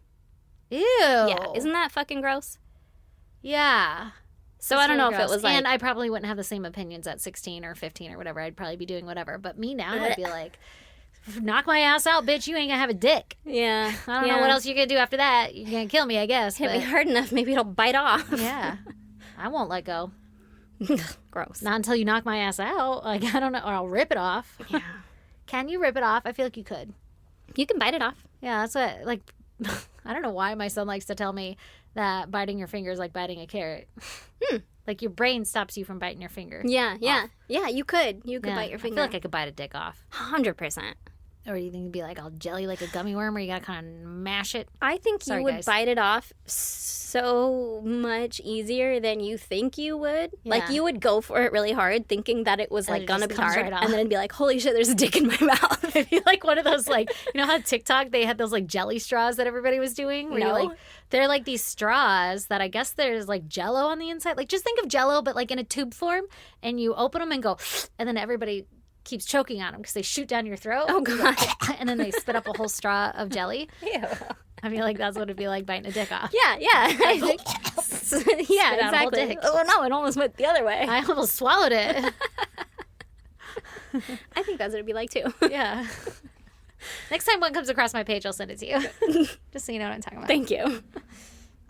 Ew. Yeah. Isn't that fucking gross? Yeah. So I don't know if it was like... And I probably wouldn't have the same opinions at 16 or 15 or whatever. I'd probably be doing whatever. But me now, I'd be like, knock my ass out, bitch. You ain't gonna have a dick. Yeah. I don't know what else you're gonna do after that. You're gonna kill me, I guess. Hit but... me hard enough, maybe it'll bite off. Yeah. I won't let go. Gross. Not until you knock my ass out. Like, I don't know. Or I'll rip it off. Yeah. Can you rip it off? I feel like you could. You can bite it off. Yeah, that's what, like, I don't know why my son likes to tell me that biting your finger is like biting a carrot. Like, your brain stops you from biting your finger. Yeah. Yeah, you could. You could bite your I finger. feel like I could bite a dick off. 100%. Or do you think it'd be like all jelly like a gummy worm where you gotta kind of mash it? I think Sorry, you would guys. bite it off so much easier than you think you would. Like, Yeah. you would go for it really hard thinking that it was, And like, it gonna just be comes hard. right off. And then it'd be like, holy shit, there's a dick in my mouth. It'd be like one of those, like, you know how TikTok, they had those, like, jelly straws that everybody was doing? Where No. you, like, they're, like, these straws that I guess there's, like, Jell-O on the inside. Like, just think of Jell-O, but, like, in a tube form. And you open them and go, and then everybody keeps choking on them because they shoot down your throat. Oh, God. And then they spit up a whole straw of jelly. Ew. I feel like that's what it'd be like biting a dick off. Yeah. I think. Yeah, Spit out a whole exactly. dick. Oh, no, it almost went the other way. I almost swallowed it. I think that's what it'd be like, too. Yeah. Next time one comes across my page, I'll send it to you. Just so you know what I'm talking about. Thank you.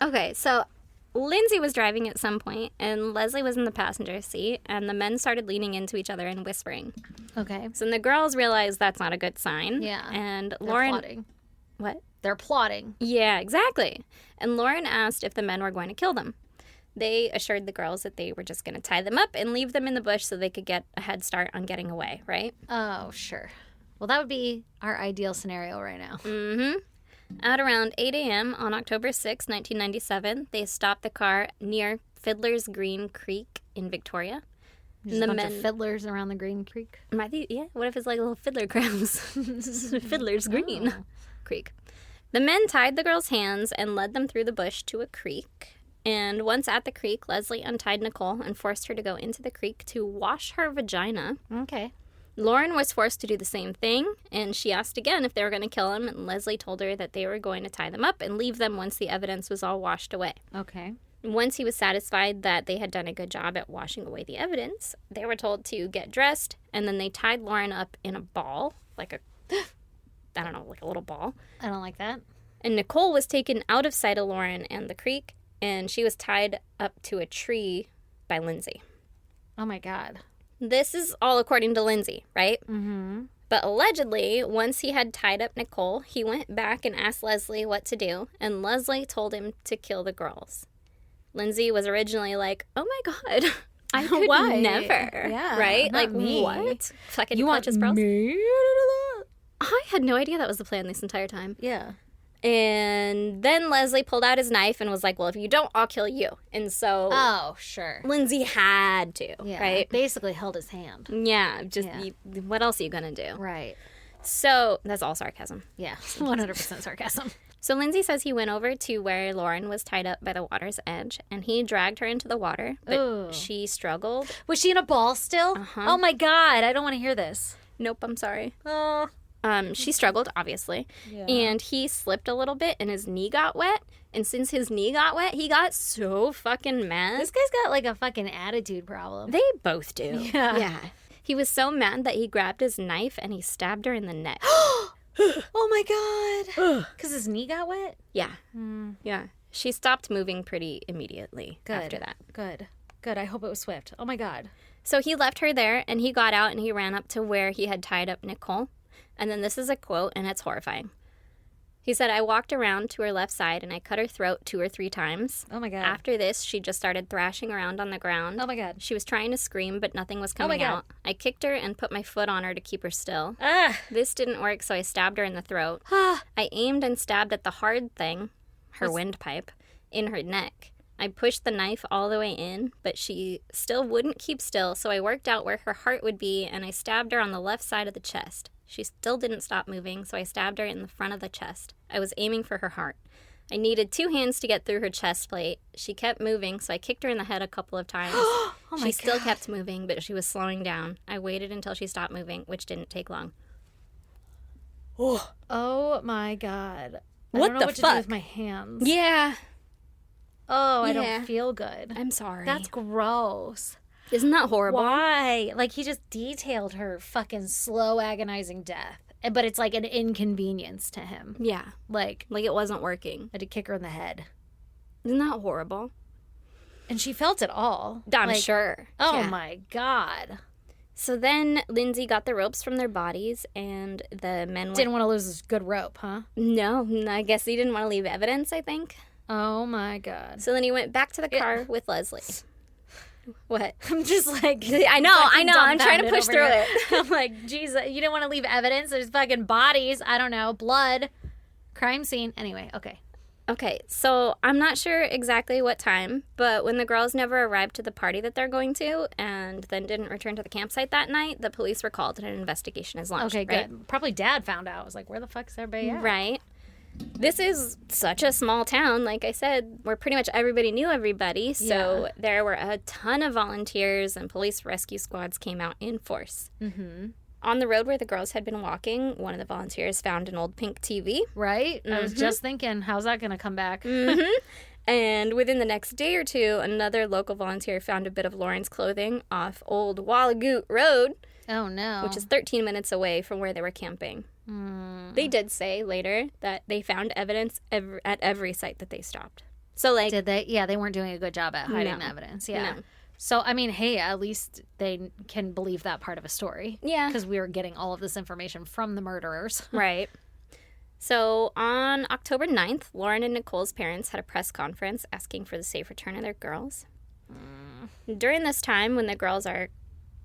Okay, so Lindsay was driving at some point, and Leslie was in the passenger seat, and the men started leaning into each other and whispering. Okay. So the girls realized that's not a good sign. Yeah. And They're Lauren... plotting. What? They're plotting. Yeah, exactly. And Lauren asked if the men were going to kill them. They assured the girls that they were just going to tie them up and leave them in the bush so they could get a head start on getting away, right? Oh, sure. Well, that would be our ideal scenario right now. Mm-hmm. At around 8 a.m. on October 6, 1997, they stopped the car near Fiddler's Green Creek in Victoria. There's a bunch of fiddlers around the Green Creek. Yeah, what if it's like little fiddler crowns? Fiddler's Green Creek. The men tied the girls' hands and led them through the bush to a creek. And once at the creek, Leslie untied Nichole and forced her to go into the creek to wash her vagina. Okay. Lauren was forced to do the same thing, and she asked again if they were going to kill him, and Leslie told her that they were going to tie them up and leave them once the evidence was all washed away. Okay. Once he was satisfied that they had done a good job at washing away the evidence, they were told to get dressed, and then they tied Lauren up in a ball, like a, I don't know, like a little ball. I don't like that. And Nichole was taken out of sight of Lauren and the creek, and she was tied up to a tree by Lindsay. Oh, my God. This is all according to Lindsay, right? Mm-hmm. But allegedly, once he had tied up Nichole, he went back and asked Leslie what to do, and Leslie told him to kill the girls. Lindsay was originally like, oh my God, I could Why? never. Yeah, right? not Like, me. what? Fucking You want clutch his pearls? me to do that? I had no idea that was the plan this entire time. Yeah. And then Leslie pulled out his knife and was like, well, if you don't, I'll kill you. And so Oh, sure. Lindsay had to, Yeah. right? Basically held his hand. Yeah, just Yeah. what else are you going to do? Right. So that's all sarcasm. Yeah. 100% sarcasm. So Lindsay says he went over to where Lauren was tied up by the water's edge, and he dragged her into the water, but Ooh. she struggled. Was she in a ball still? Uh-huh. Oh, my God. I don't want to hear this. Nope, I'm sorry. Oh. She struggled, obviously, Yeah. and he slipped a little bit, and his knee got wet, and since his knee got wet, he got so fucking mad. This guy's got like a fucking attitude problem. They both do. Yeah. He was so mad that he grabbed his knife and he stabbed her in the neck. Oh, my God. Because his knee got wet? Yeah. Yeah. She stopped moving pretty immediately Good. after that. Good. Good. I hope it was swift. Oh, my God. So he left her there, and he got out and he ran up to where he had tied up Nichole. And then this is a quote, and it's horrifying. He said, I walked around to her left side, and I cut her throat 2 or 3 times. Oh, my God. After this, she just started thrashing around on the ground. Oh, my God. She was trying to scream, but nothing was Oh, my coming God. out. I kicked her and put my foot on her to keep her still. Ah. This didn't work, so I stabbed her in the throat. Ah. I aimed and stabbed at the hard thing, her windpipe, in her neck. I pushed the knife all the way in, but she still wouldn't keep still, so I worked out where her heart would be, and I stabbed her on the left side of the chest. She still didn't stop moving, so I stabbed her in the front of the chest. I was aiming for her heart. I needed 2 hands to get through her chest plate. She kept moving, so I kicked her in the head a couple of times. Oh, my She still God. kept moving, but she was slowing down. I waited until she stopped moving, which didn't take long. Oh, my God. I What don't know the what to fuck? do with my hands. Yeah, Oh, I Yeah. don't feel good. I'm sorry. That's gross. Isn't that horrible? Why? Like, he just detailed her fucking slow, agonizing death. But it's like an inconvenience to him. Yeah, Like, like it wasn't working. I had to kick her in the head. Isn't that horrible? And she felt it all. I'm Like, sure. Oh, Yeah. my God. So then Lindsay got the ropes from their bodies, and the men went... Didn't want to lose this good rope, huh? No, I guess he didn't want to leave evidence, I think. Oh, my God. So then he went back to the car with Leslie. What? I'm just like... I know. I'm trying to dumbfounded push over through here. it. I'm like, Jesus, you didn't want to leave evidence? There's fucking bodies. I don't know. Blood. Crime scene. Anyway, okay. Okay, so I'm not sure exactly what time, but when the girls never arrived to the party that they're going to and then didn't return to the campsite that night, the police were called and an investigation is launched. Okay, right? good. Probably Dad found out. I was like, where the fuck's everybody at? Right. This is such a small town, like I said, where pretty much everybody knew everybody. So there were a ton of volunteers and police rescue squads came out in force. Mm-hmm. On the road where the girls had been walking, one of the volunteers found an old pink TV. Right? I was just thinking, how's that going to come back? And within the next day or two, another local volunteer found a bit of Lauren's clothing off Old Wallagoot Road, Oh, no. which is 13 minutes away from where they were camping. They did say later that they found evidence at every site that they stopped. So, like... Did they? Yeah, they weren't doing a good job at hiding the evidence. Yeah. No. So, I mean, hey, at least they can believe that part of a story. Yeah. Because we were getting all of this information from the murderers. Right. So, on October 9th, Lauren and Nicole's parents had a press conference asking for the safe return of their girls. During this time, when the girls are,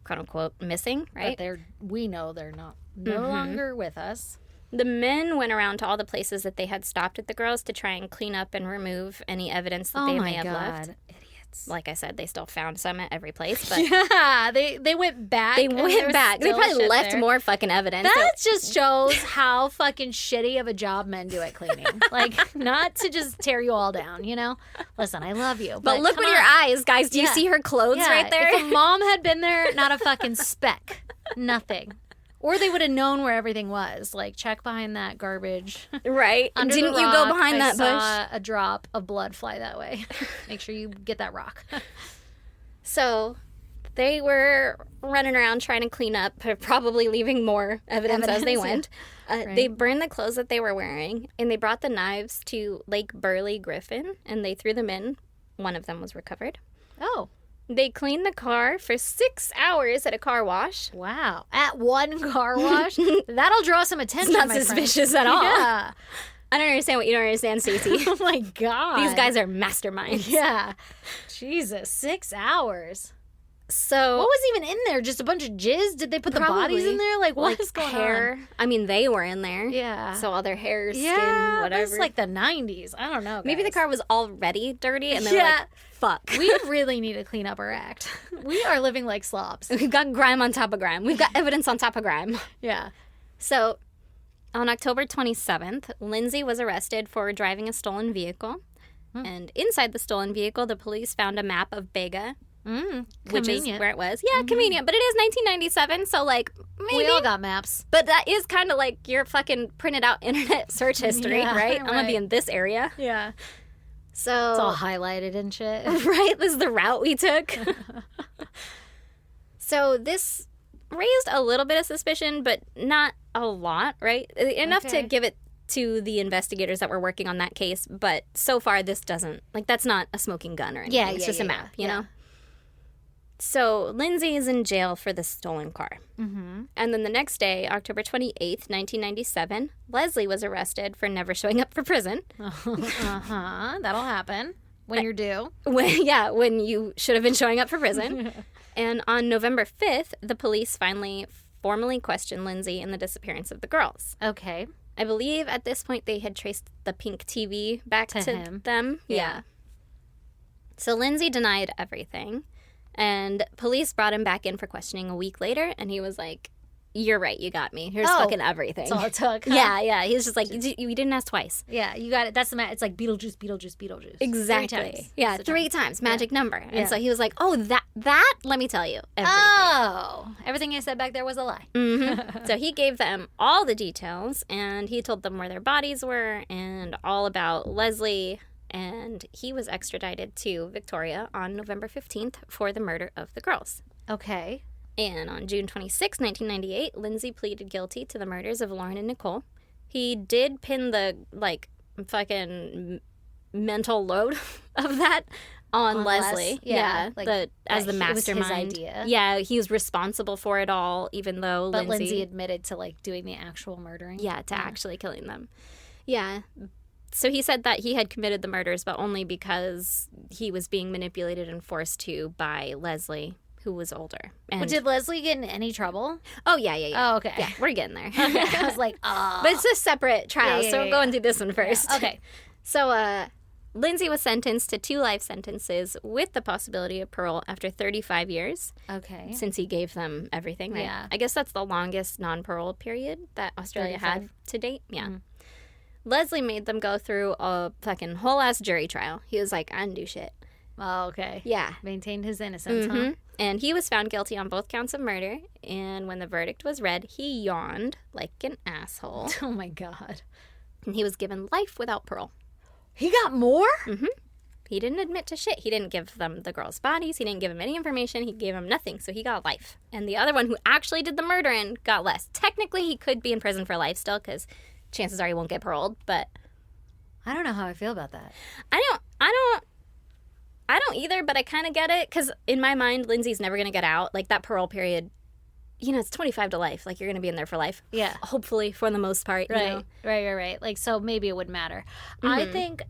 quote-unquote, missing, right? But we know they're no longer with us. The men went around to all the places that they had stopped at the girls to try and clean up and remove any evidence that they may have left. Idiots. Like I said, they still found some at every place, but yeah, they went back. they probably left there. more fucking evidence. That just shows how fucking shitty of a job men do at cleaning. Like, not to just tear you all down, you know? Listen, I love you. But look with your eyes, guys. Do you see her clothes right there? If a mom had been there, not a fucking speck. Nothing. Or they would have known where everything was. Like, check behind that garbage. Right. Under Didn't the you rock, go behind that I bush? saw a drop of blood fly that way. Make sure you get that rock. So they were running around trying to clean up, probably leaving more evidence as they went. Right. They burned the clothes that they were wearing, and they brought the knives to Lake Burley Griffin, and they threw them in. One of them was recovered. Oh. They cleaned the car for 6 hours at a car wash. Wow. At one car wash? That'll draw some attention, It's not my suspicious friend. at all. Yeah. I don't understand what you don't understand, Stacey. Oh, my God. These guys are masterminds. Yeah. Jesus. 6 hours. So What was even in there? Just a bunch of jizz? Did they put the bodies in there? Like, what is going hair. on? I mean, they were in there. Yeah. So all their hair, skin, Yeah, whatever. that's like the 90s. I don't know, Maybe the guys. car was already dirty, and they were like, fuck. We really need to clean up our act. We are living like slobs. We've got grime on top of grime. We've got evidence on top of grime. Yeah. So, on October 27th, Lindsay was arrested for driving a stolen vehicle. And inside the stolen vehicle, the police found a map of Bega, which is Convenient. where it was. Yeah, convenient. But it is 1997, so, like, maybe. We all got maps. But that is kind of like your fucking printed out internet search history, Yeah, right? I'm going to be right. in this area. Yeah. So, It's all highlighted and shit. right? This is the route we took. So this raised a little bit of suspicion, but not a lot, right? Enough to Okay. give it to the investigators that were working on that case. But so far, this doesn't, like, that's not a smoking gun or anything. Yeah, it's yeah, just a yeah, map, yeah. you know? So Lindsay is in jail for the stolen car. Mm-hmm. And then the next day, October 28th, 1997, Leslie was arrested for never showing up for prison. Uh-huh. That'll happen when you're due. When you should have been showing up for prison. And on November 5th, the police finally formally questioned Lindsay in the disappearance of the girls. Okay. I believe at this point they had traced the pink TV back to him. them. Yeah. So Lindsay denied everything. And police brought him back in for questioning a week later. And he was like, "You're right. You got me. Here's fucking everything." That's all it took. Huh? Yeah. He was just like, "You didn't ask twice." Yeah, you got it. That's the it's like Beetlejuice, Beetlejuice, Beetlejuice. Exactly. 3 times. Yeah, That's 3 times. Magic number. Yeah. And so he was like, "Oh, that, let me tell you, everything." Oh, everything I said back there was a lie. Mm-hmm. So he gave them all the details, and he told them where their bodies were and all about Leslie, and he was extradited to Victoria on November 15th for the murder of the girls. Okay. And on June 26, 1998, Lindsay pleaded guilty to the murders of Lauren and Nicole. He did pin the, like, fucking mental load of that on Leslie. Yeah, like, as the it was his mastermind. idea. Yeah, he was responsible for it all, even though But Lindsay admitted to, like, doing the actual murdering. Yeah, to actually killing them. Yeah. So he said that he had committed the murders, but only because he was being manipulated and forced to by Leslie, who was older. And But did Leslie get in any trouble? oh, yeah. Oh, okay. Yeah, we're getting there. Okay. I was like, oh. But it's a separate trial, so we'll go and do this one first. Yeah, okay. So Lindsay was sentenced to 2 life sentences with the possibility of parole after 35 years, Okay. since he gave them everything, right? Yeah. I guess that's the longest non-parole period that Australia had 35. to date. Yeah. Leslie made them go through a fucking whole-ass jury trial. He was like, "I didn't do shit." Oh, okay. Yeah. Maintained his innocence, huh? Mhm. And he was found guilty on both counts of murder. And when the verdict was read, he yawned like an asshole. Oh, my God. And he was given life without parole. He got more? He didn't admit to shit. He didn't give them the girls' bodies. He didn't give them any information. He gave them nothing. So he got life. And the other one who actually did the murdering got less. Technically, he could be in prison for life still because chances are he won't get paroled. But I don't know how I feel about that. I don't either, but I kind of get it because in my mind, Lindsay's never going to get out. Like that parole period, you know, it's 25 to life. Like you're going to be in there for life. Yeah. Hopefully for the most part. Right, you know? right. Like, so maybe it wouldn't matter. I think...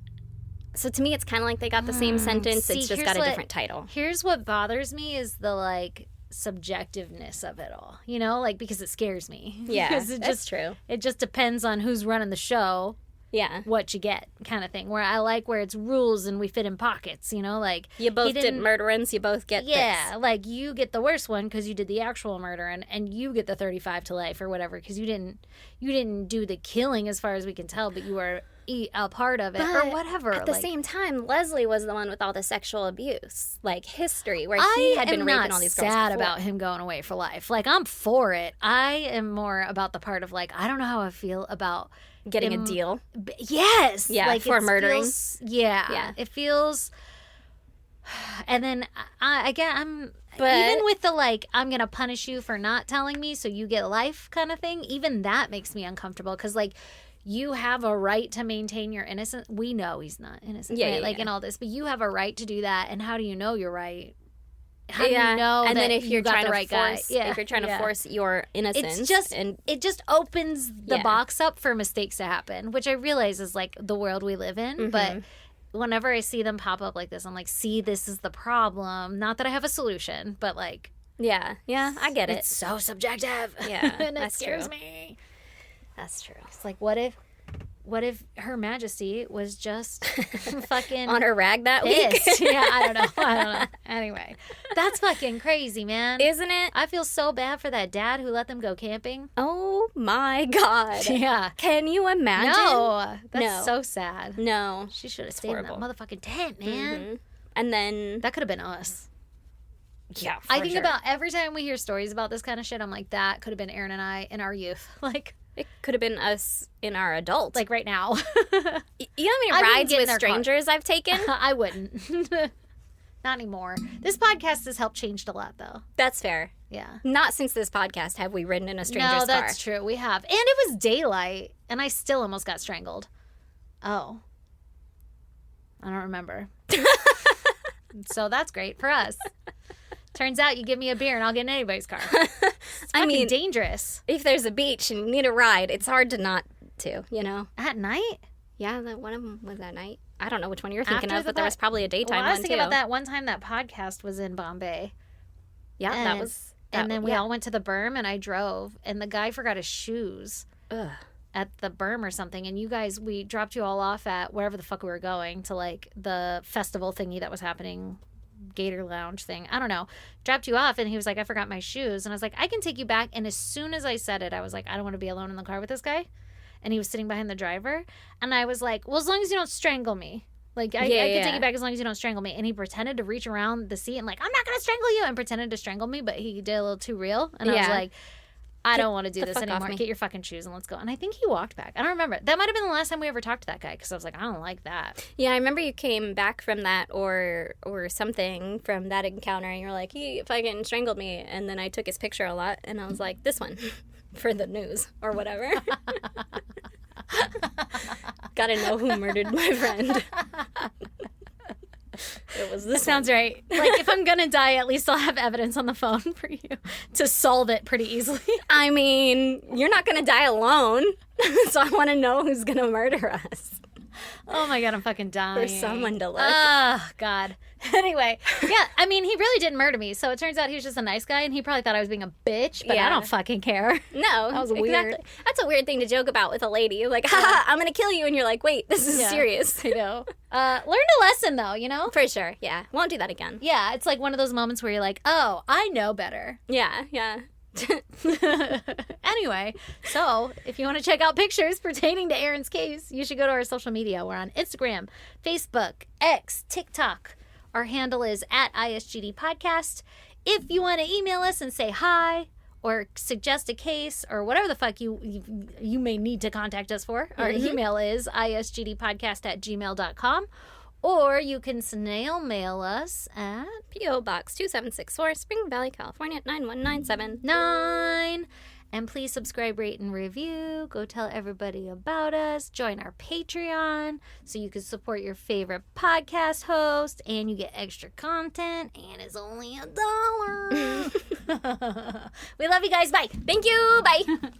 So to me, it's kind of like they got the same sentence. See, it's just got a different title. Here's what bothers me is the, like, subjectiveness of it all. You know? Like, because it scares me. Yeah, that's true. It just depends on who's running the show. Yeah. What you get kind of thing. Where I like where it's rules and we fit in pockets, you know? Like, you both did murderance, you both get yeah, this. like, you get the worst one because you did the actual murder and you get the 35 to life or whatever because you didn't do the killing as far as we can tell, but you were a part of it or whatever. At the same time, Leslie was the one with all the sexual abuse, like history, where he had been raping all these girls. I'm not sad before. about him going away for life. Like, I'm for it. I am more about the part of, like, I don't know how I feel about getting a deal. Yes. Yeah, like, for murdering. Yeah. It feels... And then, I'm... But even with the, like, I'm going to punish you for not telling me so you get life kind of thing, even that makes me uncomfortable because, like, you have a right to maintain your innocence. We know he's not innocent, right? Like, in all this. But you have a right to do that. And how do you know you're right? How do you know and that then if you're got trying the to right force, guy? if you're trying to force your innocence, it just opens the box up for mistakes to happen, which I realize is, like, the world we live in. But whenever I see them pop up like this, I'm like, see, this is the problem. Not that I have a solution, but, like... Yeah, I get it. It's so subjective. Yeah, and it that's scares true. me. That's true. It's like, what if Her Majesty was just fucking on her rag that pissed? week? Yeah, I don't know. Anyway, that's fucking crazy, man. Isn't it? I feel so bad for that dad who let them go camping. Oh my God. Yeah. Can you imagine? No, that's No. so sad. No. She should have stayed in that motherfucking tent, man. And then That could have been us. yeah, I think about every time we hear stories about this kind of shit, I'm like, that could have been Erin and I in our youth. Like, it could have been us in our adult. like right now. You know how many I wouldn't rides get in with their car. strangers I've taken? I wouldn't. Not anymore. This podcast has helped changed a lot, though. That's fair. Yeah. Not since this podcast have we ridden in a stranger's car. No, that's true. We have. And it was daylight, and I still almost got strangled. Oh. I don't remember. So that's great for us. Turns out you give me a beer and I'll get in anybody's car. It's fucking dangerous. If there's a beach and you need a ride, it's hard to not to, you know? At night? Yeah, one of them was at night. I don't know which one you're thinking After of, but there was probably a daytime I was one, thinking too. about that one time that podcast was in Bombay. Yeah, And- that was... And then we all went to the berm and I drove and the guy forgot his shoes at the berm or something. And you guys, we dropped you all off at wherever the fuck we were going to, like, the festival thingy that was happening, Gator Lounge thing. I don't know. Dropped you off and he was like, I forgot my shoes. And I was like, I can take you back. And as soon as I said it, I was like, I don't want to be alone in the car with this guy. And he was sitting behind the driver. And I was like, well, as long as you don't strangle me. Like, I can take you back as long as you don't strangle me. And he pretended to reach around the seat and, like, I'm not going to strangle you. And pretended to strangle me, but he did a little too real. And I was like, I don't want to do this anymore. Get your fucking shoes and let's go. And I think he walked back. I don't remember. That might have been the last time we ever talked to that guy because I was like, I don't like that. Yeah, I remember you came back from that or something from that encounter and you're like, he fucking strangled me. And then I took his picture a lot and I was like, this one for the news or whatever. Gotta know who murdered my friend. It was this. That sounds right. Like, if I'm gonna die, at least I'll have evidence on the phone for you to solve it pretty easily. I mean, you're not gonna die alone, so I want to know who's gonna murder us. Oh my God, I'm fucking dying. For someone to look. Oh, God. Anyway, yeah, I mean, he really didn't murder me. So it turns out he was just a nice guy, and he probably thought I was being a bitch, but I don't fucking care. No. That was weird. That's a weird thing to joke about with a lady. Like, haha, I'm going to kill you. And you're like, wait, this is serious. I know. Learned a lesson, though, you know? For sure, yeah. Won't do that again. Yeah, it's like one of those moments where you're like, oh, I know better. Yeah. Anyway, so if you want to check out pictures pertaining to Erin's case, you should go to our social media. We're on Instagram, Facebook, X, TikTok. Our handle is @ISGD Podcast. If you want to email us and say hi or suggest a case or whatever the fuck you may need to contact us for, our email is isgdpodcast@gmail.com. Or you can snail mail us at P.O. Box 2764, Spring Valley, California 91979. 9. And please subscribe, rate, and review. Go tell everybody about us. Join our Patreon so you can support your favorite podcast host. And you get extra content. And it's only $1. We love you guys. Bye. Thank you. Bye.